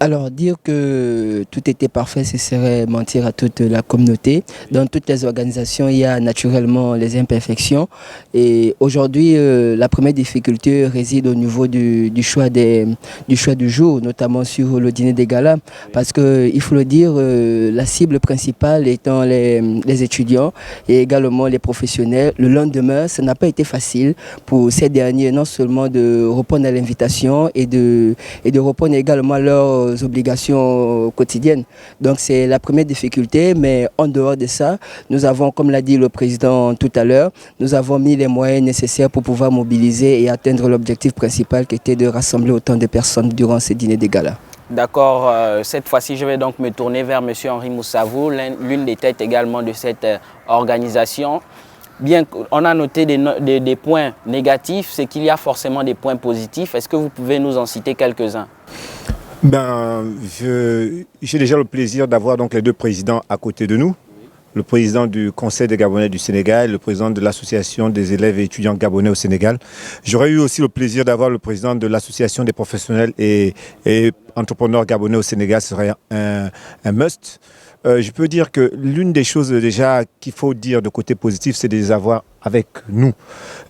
Alors, dire que tout était parfait, ce serait mentir à toute la communauté. Dans toutes les organisations, il y a naturellement les imperfections. Et aujourd'hui, la première difficulté réside au niveau du choix du jour, notamment sur le dîner des galas. Parce qu'il faut le dire, la cible principale étant les étudiants et également les professionnels. Le lendemain, ça n'a pas été facile pour ces derniers, non seulement de répondre à l'invitation et de répondre également à leurs obligations quotidiennes. Donc c'est la première difficulté, mais en dehors de ça, nous avons, comme l'a dit le président tout à l'heure, nous avons mis les moyens nécessaires pour pouvoir mobiliser et atteindre l'objectif principal qui était de rassembler autant de personnes durant ces dîners de gala. D'accord, cette fois-ci je vais donc me tourner vers M. Henri Moussavou, l'une des têtes également de cette organisation. Bien qu'on a noté des points négatifs, c'est qu'il y a forcément des points positifs. Est-ce que vous pouvez nous en citer quelques-uns? J'ai déjà le plaisir d'avoir donc les deux présidents à côté de nous. Le président du Conseil des Gabonais du Sénégal, le président de l'Association des élèves et étudiants gabonais au Sénégal. J'aurais eu aussi le plaisir d'avoir le président de l'Association des professionnels et entrepreneurs gabonais au Sénégal. Ce serait un must. je peux dire que l'une des choses déjà qu'il faut dire de côté positif, c'est de les avoir avec nous.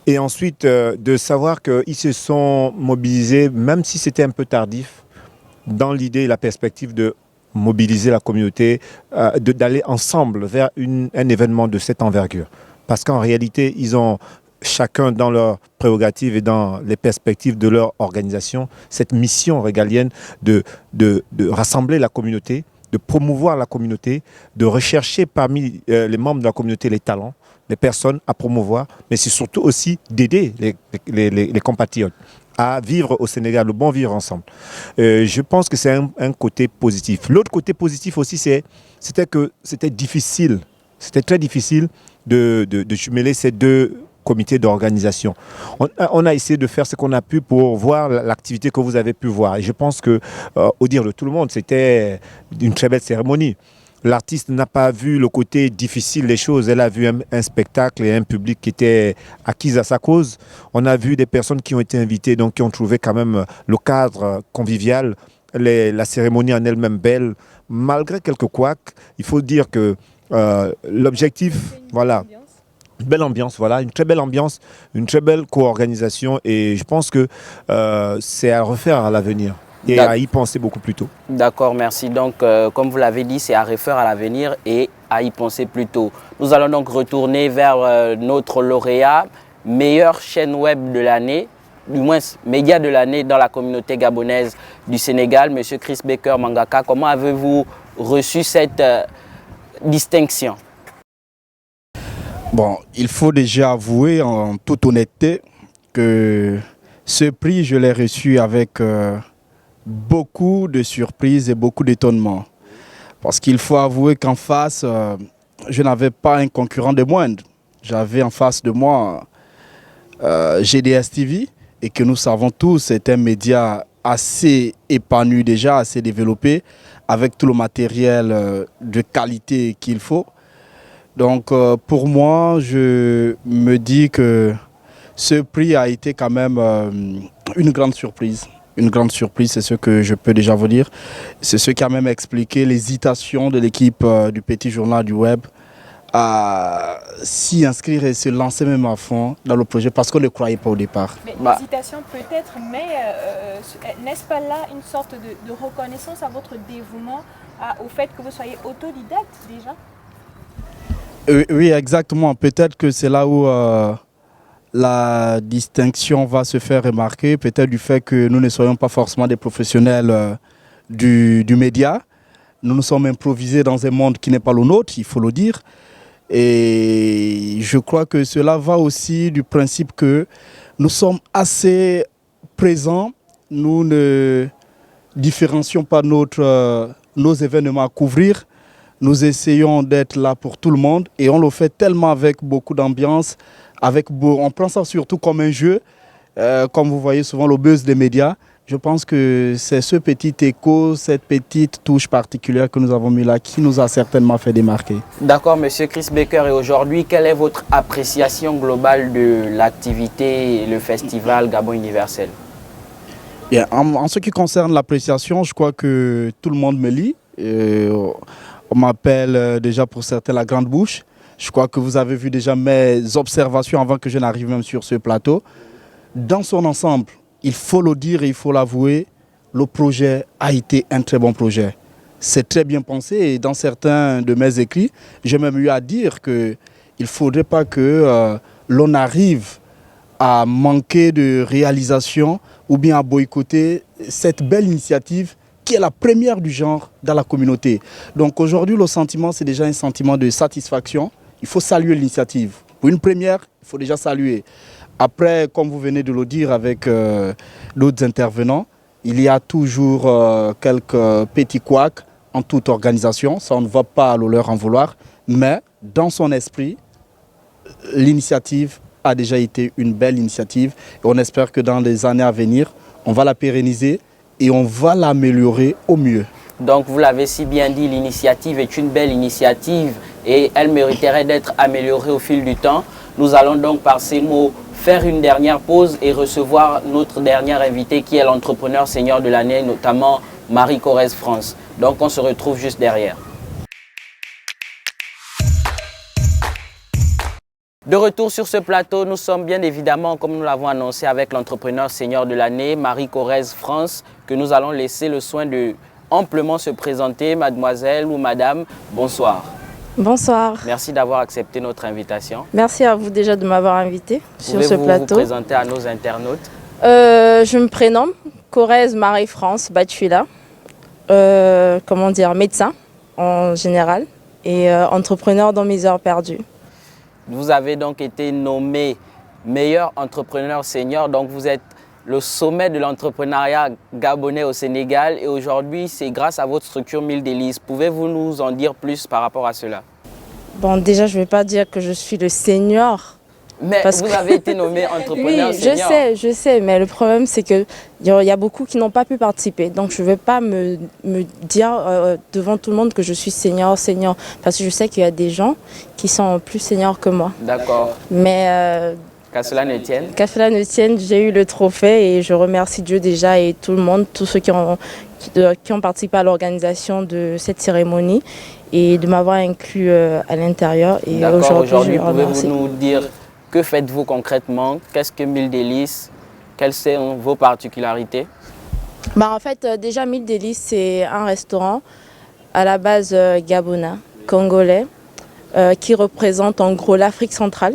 Et ensuite, de savoir qu'ils se sont mobilisés, même si c'était un peu tardif, dans l'idée et la perspective de mobiliser la communauté, d'aller ensemble vers un événement de cette envergure. Parce qu'en réalité, ils ont chacun dans leurs prérogatives et dans les perspectives de leur organisation, cette mission régalienne de rassembler la communauté, de promouvoir la communauté, de rechercher parmi les membres de la communauté les talents, les personnes à promouvoir, mais c'est surtout aussi d'aider les compatriotes à vivre au Sénégal, le bon vivre ensemble. Je pense que c'est un côté positif. L'autre côté positif aussi, c'était que c'était difficile, c'était très difficile de jumeler ces deux comités d'organisation. On a essayé de faire ce qu'on a pu pour voir l'activité que vous avez pu voir. Et je pense que, au dire de tout le monde, c'était une très belle cérémonie. L'artiste n'a pas vu le côté difficile des choses. Elle a vu un spectacle et un public qui était acquis à sa cause. On a vu des personnes qui ont été invitées, donc qui ont trouvé quand même le cadre convivial, la cérémonie en elle-même belle. Malgré quelques couacs, il faut dire que l'objectif, voilà, une belle ambiance, voilà, une très belle ambiance, une très belle co-organisation. Et je pense que c'est à refaire à l'avenir. Et à y penser beaucoup plus tôt. D'accord, merci. Donc, comme vous l'avez dit, c'est à refaire à l'avenir et à y penser plus tôt. Nous allons donc retourner vers notre lauréat, meilleure chaîne web de l'année, du moins média de l'année dans la communauté gabonaise du Sénégal, Monsieur Chris Baker Mangaka. Comment avez-vous reçu cette distinction? Bon, il faut déjà avouer en toute honnêteté que ce prix, je l'ai reçu avec beaucoup de surprises et beaucoup d'étonnement. Parce qu'il faut avouer qu'en face, je n'avais pas un concurrent de moindre. J'avais en face de moi GDS TV et que nous savons tous, c'est un média assez épanoui déjà, assez développé, avec tout le matériel de qualité qu'il faut. Donc pour moi, je me dis que ce prix a été quand même une grande surprise. Une grande surprise, c'est ce que je peux déjà vous dire. C'est ce qui a même expliqué l'hésitation de l'équipe du Petit Journal du Web à s'y inscrire et se lancer même à fond dans le projet parce qu'on ne le croyait pas au départ. Mais l'hésitation peut-être, mais n'est-ce pas là une sorte de reconnaissance à votre dévouement au fait que vous soyez autodidacte déjà? Oui, exactement. Peut-être que c'est là où la distinction va se faire remarquer, peut-être du fait que nous ne soyons pas forcément des professionnels du média. Nous nous sommes improvisés dans un monde qui n'est pas le nôtre, il faut le dire. Et je crois que cela va aussi du principe que nous sommes assez présents. Nous ne différencions pas nos événements à couvrir. Nous essayons d'être là pour tout le monde et on le fait tellement avec beaucoup d'ambiance. On prend ça surtout comme un jeu, comme vous voyez souvent le buzz des médias. Je pense que c'est ce petit écho, cette petite touche particulière que nous avons mis là qui nous a certainement fait démarquer. D'accord, Monsieur Chris Baker. Et aujourd'hui, quelle est votre appréciation globale de l'activité et le festival Gabon Universel? Bien, en ce qui concerne l'appréciation, je crois que tout le monde me lit. On m'appelle déjà pour certains la grande bouche. Je crois que vous avez vu déjà mes observations avant que je n'arrive même sur ce plateau. Dans son ensemble, il faut le dire et il faut l'avouer, le projet a été un très bon projet. C'est très bien pensé et dans certains de mes écrits, j'ai même eu à dire qu'il ne faudrait pas que l'on arrive à manquer de réalisation ou bien à boycotter cette belle initiative qui est la première du genre dans la communauté. Donc aujourd'hui, le sentiment, c'est déjà un sentiment de satisfaction. Il faut saluer l'initiative. Pour une première, il faut déjà saluer. Après, comme vous venez de le dire avec d'autres intervenants, il y a toujours quelques petits couacs en toute organisation. Ça, on ne va pas leur en vouloir. Mais dans son esprit, l'initiative a déjà été une belle initiative. Et on espère que dans les années à venir, on va la pérenniser et on va l'améliorer au mieux. Donc vous l'avez si bien dit, l'initiative est une belle initiative et elle mériterait d'être améliorée au fil du temps. Nous allons donc par ces mots faire une dernière pause et recevoir notre dernière invitée qui est l'entrepreneur senior de l'année, notamment Marie Corrèze France. Donc on se retrouve juste derrière. De retour sur ce plateau, nous sommes bien évidemment, comme nous l'avons annoncé, avec l'entrepreneur senior de l'année, Marie Corrèze France, que nous allons laisser le soin de amplement se présenter. Mademoiselle ou madame, bonsoir. Bonsoir. Merci d'avoir accepté notre invitation. Merci à vous déjà de m'avoir invité sur ce plateau. Pouvez-vous vous présenter à nos internautes? Je me prénomme Corrèze Marie France Batchula, médecin en général et entrepreneur dans mes heures perdues. Vous avez donc été nommé meilleur entrepreneur senior, donc vous êtes le sommet de l'entrepreneuriat gabonais au Sénégal et aujourd'hui c'est grâce à votre structure 1000 délices. Pouvez-vous nous en dire plus par rapport à cela? Bon, déjà je ne vais pas dire que je suis le senior. Mais vous avez été nommé entrepreneur senior. Oui, je sais, mais le problème c'est qu'il y a beaucoup qui n'ont pas pu participer. Donc je ne vais pas me dire devant tout le monde que je suis senior, parce que je sais qu'il y a des gens qui sont plus seniors que moi. D'accord. Mais qu'à cela ne tienne. Qu'à cela ne tienne, j'ai eu le trophée et je remercie Dieu déjà et tout le monde, tous ceux qui ont participé à l'organisation de cette cérémonie et de m'avoir inclus à l'intérieur. D'accord, aujourd'hui pouvez-vous nous dire que faites-vous concrètement? Qu'est-ce que 1000 délices? Quelles sont vos particularités? En fait, déjà 1000 délices, c'est un restaurant à la base gabonais, congolais, qui représente en gros l'Afrique centrale.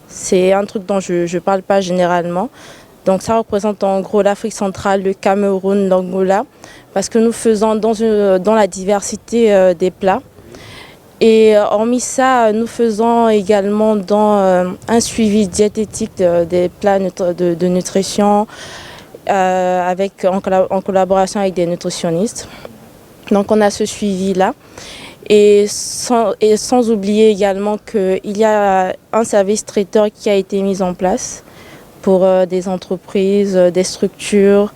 C'est un truc dont je ne parle pas généralement. Donc ça représente en gros l'Afrique centrale, le Cameroun, l'Angola, parce que nous faisons dans la diversité des plats. Et hormis ça, nous faisons également dans un suivi diététique des plats de nutrition en collaboration avec des nutritionnistes. Donc on a ce suivi-là. Et sans oublier également qu'il y a un service traiteur qui a été mis en place pour des entreprises, des structures,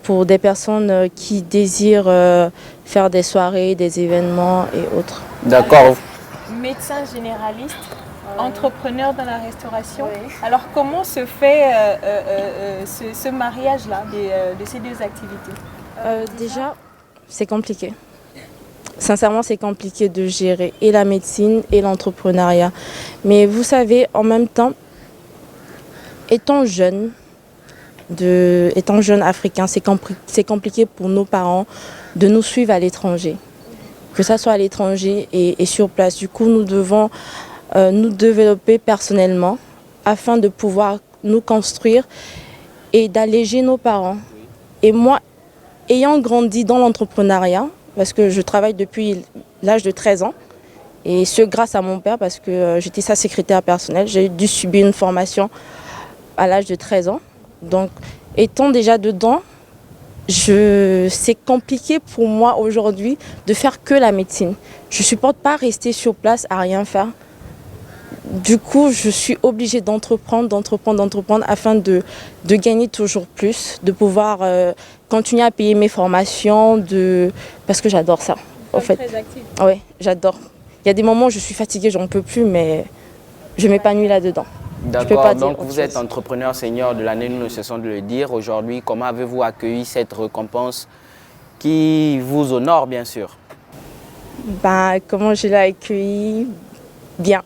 pour des personnes qui désirent faire des soirées, des événements et autres. D'accord. Médecin généraliste, entrepreneur dans la restauration. Oui. Alors comment se fait ce mariage-là de ces deux activités? Déjà, c'est compliqué. Sincèrement, c'est compliqué de gérer et la médecine et l'entrepreneuriat. Mais vous savez, en même temps, étant jeune africain, c'est compliqué pour nos parents de nous suivre à l'étranger. Que ça soit à l'étranger et sur place. Du coup, nous devons nous développer personnellement afin de pouvoir nous construire et d'alléger nos parents. Et moi, ayant grandi dans l'entrepreneuriat, parce que je travaille depuis l'âge de 13 ans, et ce grâce à mon père, parce que j'étais sa secrétaire personnelle. J'ai dû subir une formation à l'âge de 13 ans. Donc, étant déjà dedans, c'est compliqué pour moi aujourd'hui de faire que la médecine. Je ne supporte pas rester sur place à rien faire. Du coup, je suis obligée d'entreprendre afin de gagner toujours plus, de pouvoir continuer à payer mes formations, parce que j'adore ça. En fait. Très active. Oui, j'adore. Il y a des moments où je suis fatiguée, j'en peux plus, mais je m'épanouis là-dedans. D'accord, donc vous êtes entrepreneur senior de l'année, nous ne cessons de le dire. Aujourd'hui, comment avez-vous accueilli cette récompense qui vous honore, bien sûr? Comment je l'ai accueilli? Bien.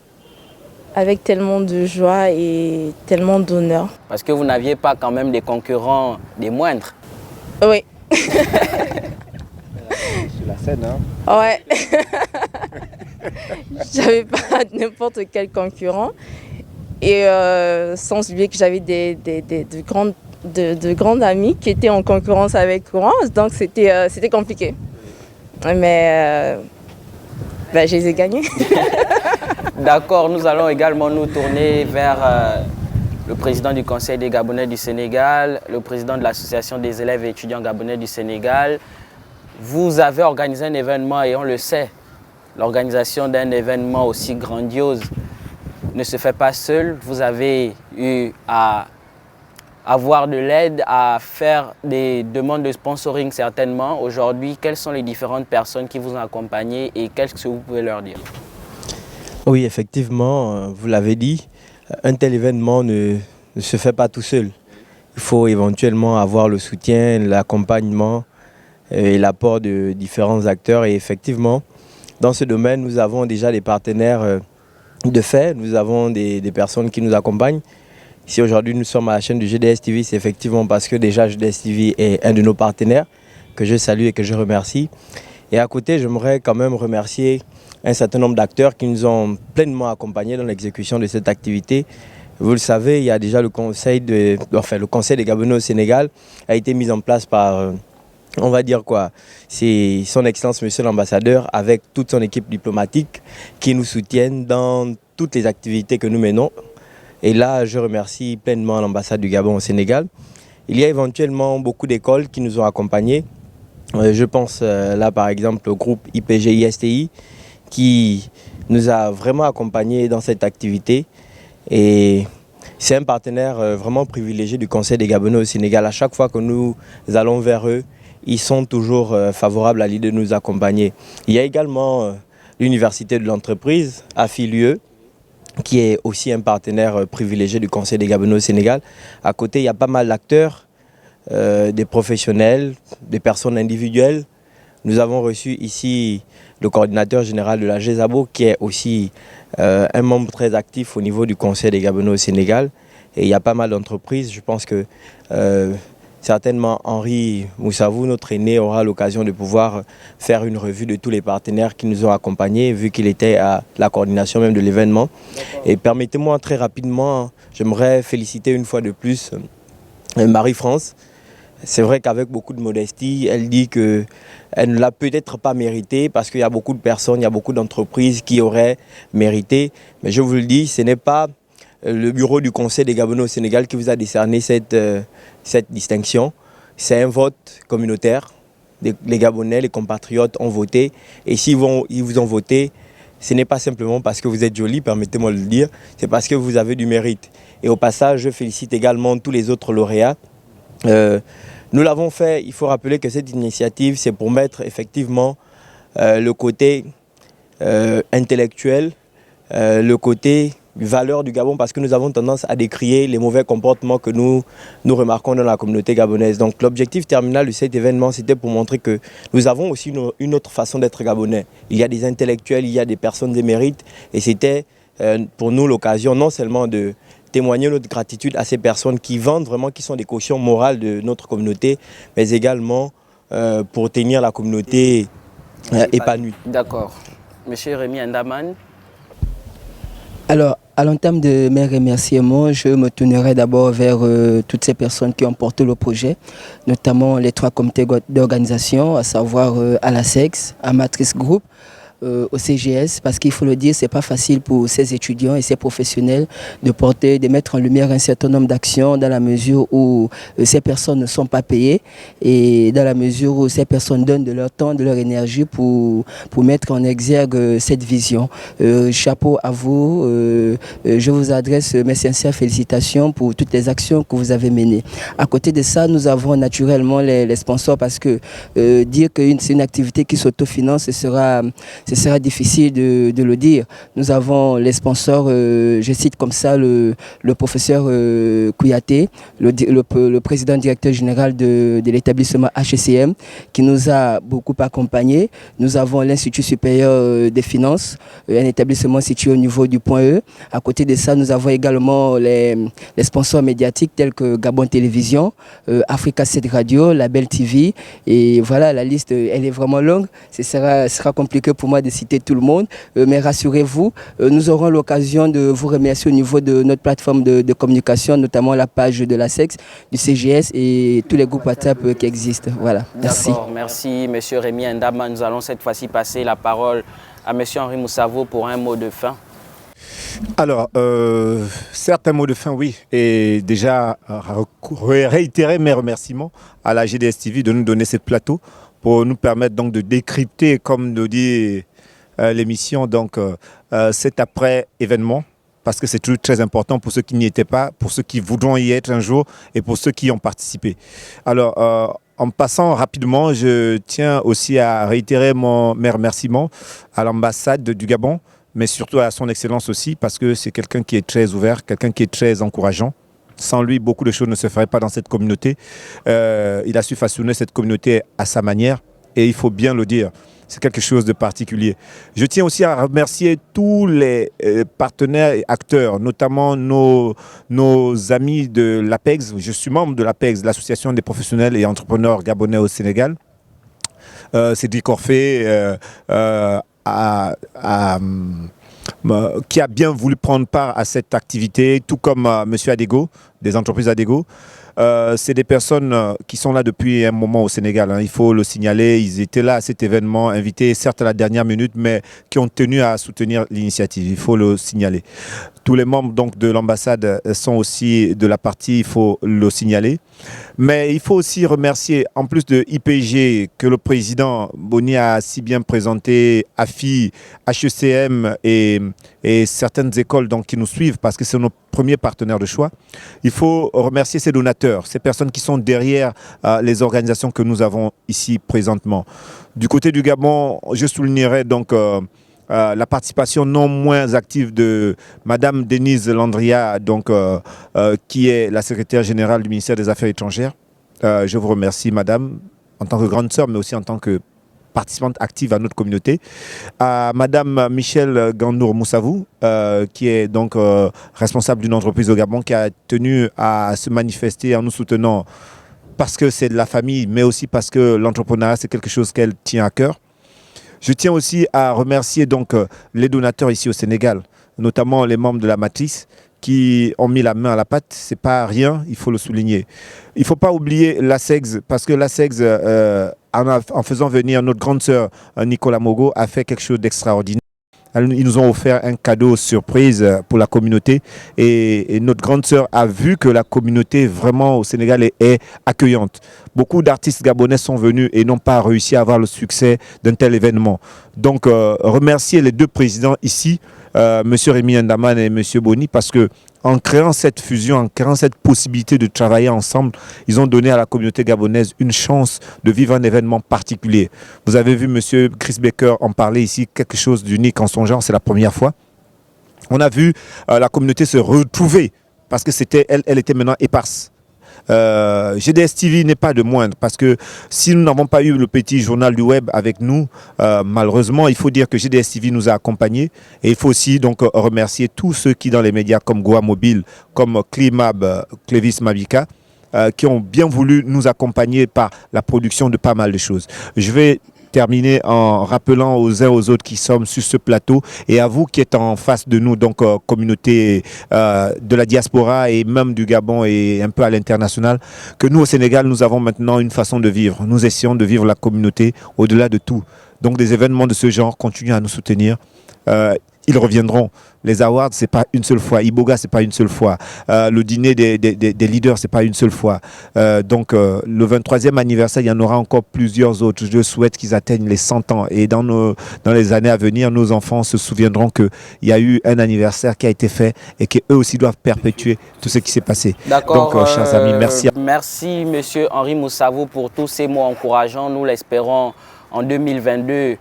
Avec tellement de joie et tellement d'honneur. Parce que vous n'aviez pas quand même des concurrents des moindres. Oui. Sur la scène, hein? Ouais. J'avais pas n'importe quel concurrent. Et sans oublier que j'avais de grandes amies qui étaient en concurrence avec moi. Donc c'était compliqué. Mais je les ai gagnés. D'accord, nous allons également nous tourner vers le président du Conseil des Gabonais du Sénégal, le président de l'Association des élèves et étudiants gabonais du Sénégal. Vous avez organisé un événement et on le sait, l'organisation d'un événement aussi grandiose ne se fait pas seul. Vous avez eu à avoir de l'aide, à faire des demandes de sponsoring certainement. Aujourd'hui, quelles sont les différentes personnes qui vous ont accompagné et qu'est-ce que vous pouvez leur dire? Oui, effectivement, vous l'avez dit, un tel événement ne se fait pas tout seul. Il faut éventuellement avoir le soutien, l'accompagnement et l'apport de différents acteurs. Et effectivement, dans ce domaine, nous avons déjà des partenaires de fait, nous avons des personnes qui nous accompagnent. Si aujourd'hui nous sommes à la chaîne du GDS TV, c'est effectivement parce que déjà GDS TV est un de nos partenaires que je salue et que je remercie. Et à côté, j'aimerais quand même remercier un certain nombre d'acteurs qui nous ont pleinement accompagnés dans l'exécution de cette activité. Vous le savez, il y a déjà le conseil des Gabonais au Sénégal a été mis en place par, on va dire quoi, c'est son Excellence Monsieur l'Ambassadeur avec toute son équipe diplomatique qui nous soutiennent dans toutes les activités que nous menons. Et là, je remercie pleinement l'ambassade du Gabon au Sénégal. Il y a éventuellement beaucoup d'écoles qui nous ont accompagnés. Je pense là par exemple au groupe IPG-ISTI qui nous a vraiment accompagnés dans cette activité. Et c'est un partenaire vraiment privilégié du Conseil des Gabonais au Sénégal. À chaque fois que nous allons vers eux, ils sont toujours favorables à l'idée de nous accompagner. Il y a également l'Université de l'entreprise, AFI-LUE, qui est aussi un partenaire privilégié du Conseil des Gabonais au Sénégal. À côté, il y a pas mal d'acteurs, des professionnels, des personnes individuelles. Nous avons reçu ici le coordinateur général de la GESABO, qui est aussi un membre très actif au niveau du Conseil des Gabonais au Sénégal. Et il y a pas mal d'entreprises. Je pense que certainement Henri Moussavou, notre aîné, aura l'occasion de pouvoir faire une revue de tous les partenaires qui nous ont accompagnés, vu qu'il était à la coordination même de l'événement. Et permettez-moi très rapidement, j'aimerais féliciter une fois de plus Marie-France. C'est vrai qu'avec beaucoup de modestie, elle dit qu'elle ne l'a peut-être pas mérité parce qu'il y a beaucoup de personnes, il y a beaucoup d'entreprises qui auraient mérité. Mais je vous le dis, ce n'est pas le bureau du Conseil des Gabonais au Sénégal qui vous a décerné cette distinction. C'est un vote communautaire. Les Gabonais, les compatriotes ont voté. Et s'ils vous ont voté, ce n'est pas simplement parce que vous êtes joli, permettez-moi de le dire, c'est parce que vous avez du mérite. Et au passage, je félicite également tous les autres lauréats. Nous l'avons fait, il faut rappeler que cette initiative, c'est pour mettre effectivement le côté intellectuel, le côté valeur du Gabon, parce que nous avons tendance à décrier les mauvais comportements que nous remarquons dans la communauté gabonaise. Donc l'objectif terminal de cet événement, c'était pour montrer que nous avons aussi une autre façon d'être gabonais. Il y a des intellectuels, il y a des personnes émérites, et c'était pour nous l'occasion non seulement de témoigner notre gratitude à ces personnes qui vendent vraiment, qui sont des cautions morales de notre communauté, mais également pour tenir la communauté épanouie. D'accord. Monsieur Rémi Ndaman. Alors, à l'entame de mes remerciements, je me tournerai d'abord vers toutes ces personnes qui ont porté le projet, notamment les 3 comités d'organisation, à savoir ALASEX, Amatrice Group, au CGS, parce qu'il faut le dire, c'est pas facile pour ces étudiants et ces professionnels de mettre en lumière un certain nombre d'actions dans la mesure où ces personnes ne sont pas payées et dans la mesure où ces personnes donnent de leur temps, de leur énergie pour mettre en exergue cette vision. Chapeau à vous, je vous adresse mes sincères félicitations pour toutes les actions que vous avez menées. À côté de ça, nous avons naturellement les sponsors parce que dire que c'est une activité qui s'autofinance, ce sera difficile de le dire. Nous avons les sponsors, je cite comme ça le professeur Kouyaté, le président directeur général de l'établissement HCM, qui nous a beaucoup accompagnés. Nous avons l'Institut supérieur des finances, un établissement situé au niveau du Point E. À côté de ça, nous avons également les sponsors médiatiques tels que Gabon Télévision, Africa 7 Radio, Label TV. Et voilà, la liste, elle est vraiment longue. Ce sera compliqué pour moi de citer tout le monde, mais rassurez-vous, nous aurons l'occasion de vous remercier au niveau de notre plateforme de communication, notamment la page de la SEX, du CGS et tous les groupes WhatsApp qui existent. Voilà, merci. D'accord, merci Monsieur Rémi Ndama. Nous allons cette fois-ci passer la parole à Monsieur Henri Moussavou pour un mot de fin. Alors, certains mots de fin, oui. Et déjà, réitérer mes remerciements à la GDS TV de nous donner ce plateau pour nous permettre donc de décrypter, comme nous dit l'émission, donc cet après-événement, parce que c'est toujours très important pour ceux qui n'y étaient pas, pour ceux qui voudront y être un jour et pour ceux qui y ont participé. Alors, en passant rapidement, je tiens aussi à réitérer mes remerciements à l'ambassade du Gabon, mais surtout à son Excellence aussi, parce que c'est quelqu'un qui est très ouvert, quelqu'un qui est très encourageant. Sans lui, beaucoup de choses ne se feraient pas dans cette communauté. Il a su façonner cette communauté à sa manière, et il faut bien le dire. c'est quelque chose de particulier. Je tiens aussi à remercier tous les partenaires et acteurs, notamment nos amis de l'APEX. Je suis membre de l'APEX, l'Association des professionnels et entrepreneurs gabonais au Sénégal. Cédric Orphée qui a bien voulu prendre part à cette activité, tout comme M. Adego, des entreprises Adego. C'est des personnes qui sont là depuis un moment au Sénégal, hein. Il faut le signaler. Ils étaient là à cet événement, invités certes à la dernière minute, mais qui ont tenu à soutenir l'initiative. Il faut le signaler. Tous les membres donc, de l'ambassade sont aussi de la partie, il faut le signaler. Mais il faut aussi remercier, en plus de IPG, que le président Boni a si bien présenté, AFI, HECM et certaines écoles donc, qui nous suivent parce que c'est nos premiers partenaires de choix. Il faut remercier ces donateurs, ces personnes qui sont derrière les organisations que nous avons ici présentement. Du côté du Gabon, je soulignerai donc la participation non moins active de Madame Denise Landria, donc, qui est la secrétaire générale du ministère des Affaires étrangères. Je vous remercie, Madame, en tant que grande sœur, mais aussi en tant que participante active à notre communauté. À Madame Michel Gandour Moussavou, qui est donc responsable d'une entreprise au Gabon, qui a tenu à se manifester en nous soutenant parce que c'est de la famille, mais aussi parce que l'entrepreneuriat, c'est quelque chose qu'elle tient à cœur. Je tiens aussi à remercier donc les donateurs ici au Sénégal, notamment les membres de la matrice qui ont mis la main à la pâte. C'est pas rien, il faut le souligner. Il ne faut pas oublier l'ASEGS, parce que l'ASEGS, en faisant venir notre grande sœur Nicolas Mogo, a fait quelque chose d'extraordinaire. Ils nous ont offert un cadeau surprise pour la communauté et notre grande sœur a vu que la communauté vraiment au Sénégal est accueillante. Beaucoup d'artistes gabonais sont venus et n'ont pas réussi à avoir le succès d'un tel événement. Donc remercier les deux présidents ici, M. Rémi Ndaman et M. Boni, parce que en créant cette fusion, en créant cette possibilité de travailler ensemble, ils ont donné à la communauté gabonaise une chance de vivre un événement particulier. Vous avez vu M. Chris Baker en parler ici, quelque chose d'unique en son genre, c'est la première fois. On a vu la communauté se retrouver parce que elle était maintenant éparse. GDS TV n'est pas de moindre parce que si nous n'avons pas eu le petit journal du web avec nous, malheureusement il faut dire que GDS TV nous a accompagnés et il faut aussi donc remercier tous ceux qui dans les médias comme Goa Mobile, comme Climab, Clévis Mabika, qui ont bien voulu nous accompagner par la production de pas mal de choses. Je vais terminer en rappelant aux uns aux autres qui sommes sur ce plateau et à vous qui êtes en face de nous, donc communauté de la diaspora et même du Gabon et un peu à l'international, que nous au Sénégal, nous avons maintenant une façon de vivre. Nous essayons de vivre la communauté au-delà de tout. Donc des événements de ce genre continuent à nous soutenir. Ils reviendront. Les awards, c'est pas une seule fois. Iboga, c'est pas une seule fois. Le dîner des leaders, c'est pas une seule fois. Donc, le 23e anniversaire, il y en aura encore plusieurs autres. Je souhaite qu'ils atteignent les 100 ans. Et dans les années à venir, nos enfants se souviendront qu'il y a eu un anniversaire qui a été fait et qu'eux aussi doivent perpétuer tout ce qui s'est passé. D'accord. Donc, chers amis, merci. Merci, Monsieur Henri Moussavou, pour tous ces mots encourageants. Nous l'espérons en 2022.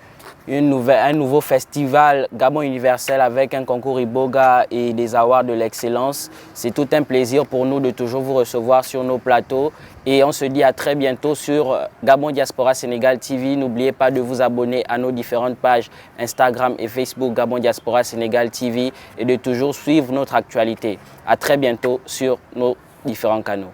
Un nouveau festival Gabon universel avec un concours Iboga et des awards de l'excellence. C'est tout un plaisir pour nous de toujours vous recevoir sur nos plateaux et on se dit à très bientôt sur Gabon Diaspora Sénégal TV. N'oubliez pas de vous abonner à nos différentes pages Instagram et Facebook Gabon Diaspora Sénégal TV et de toujours suivre notre actualité. À très bientôt sur nos différents canaux.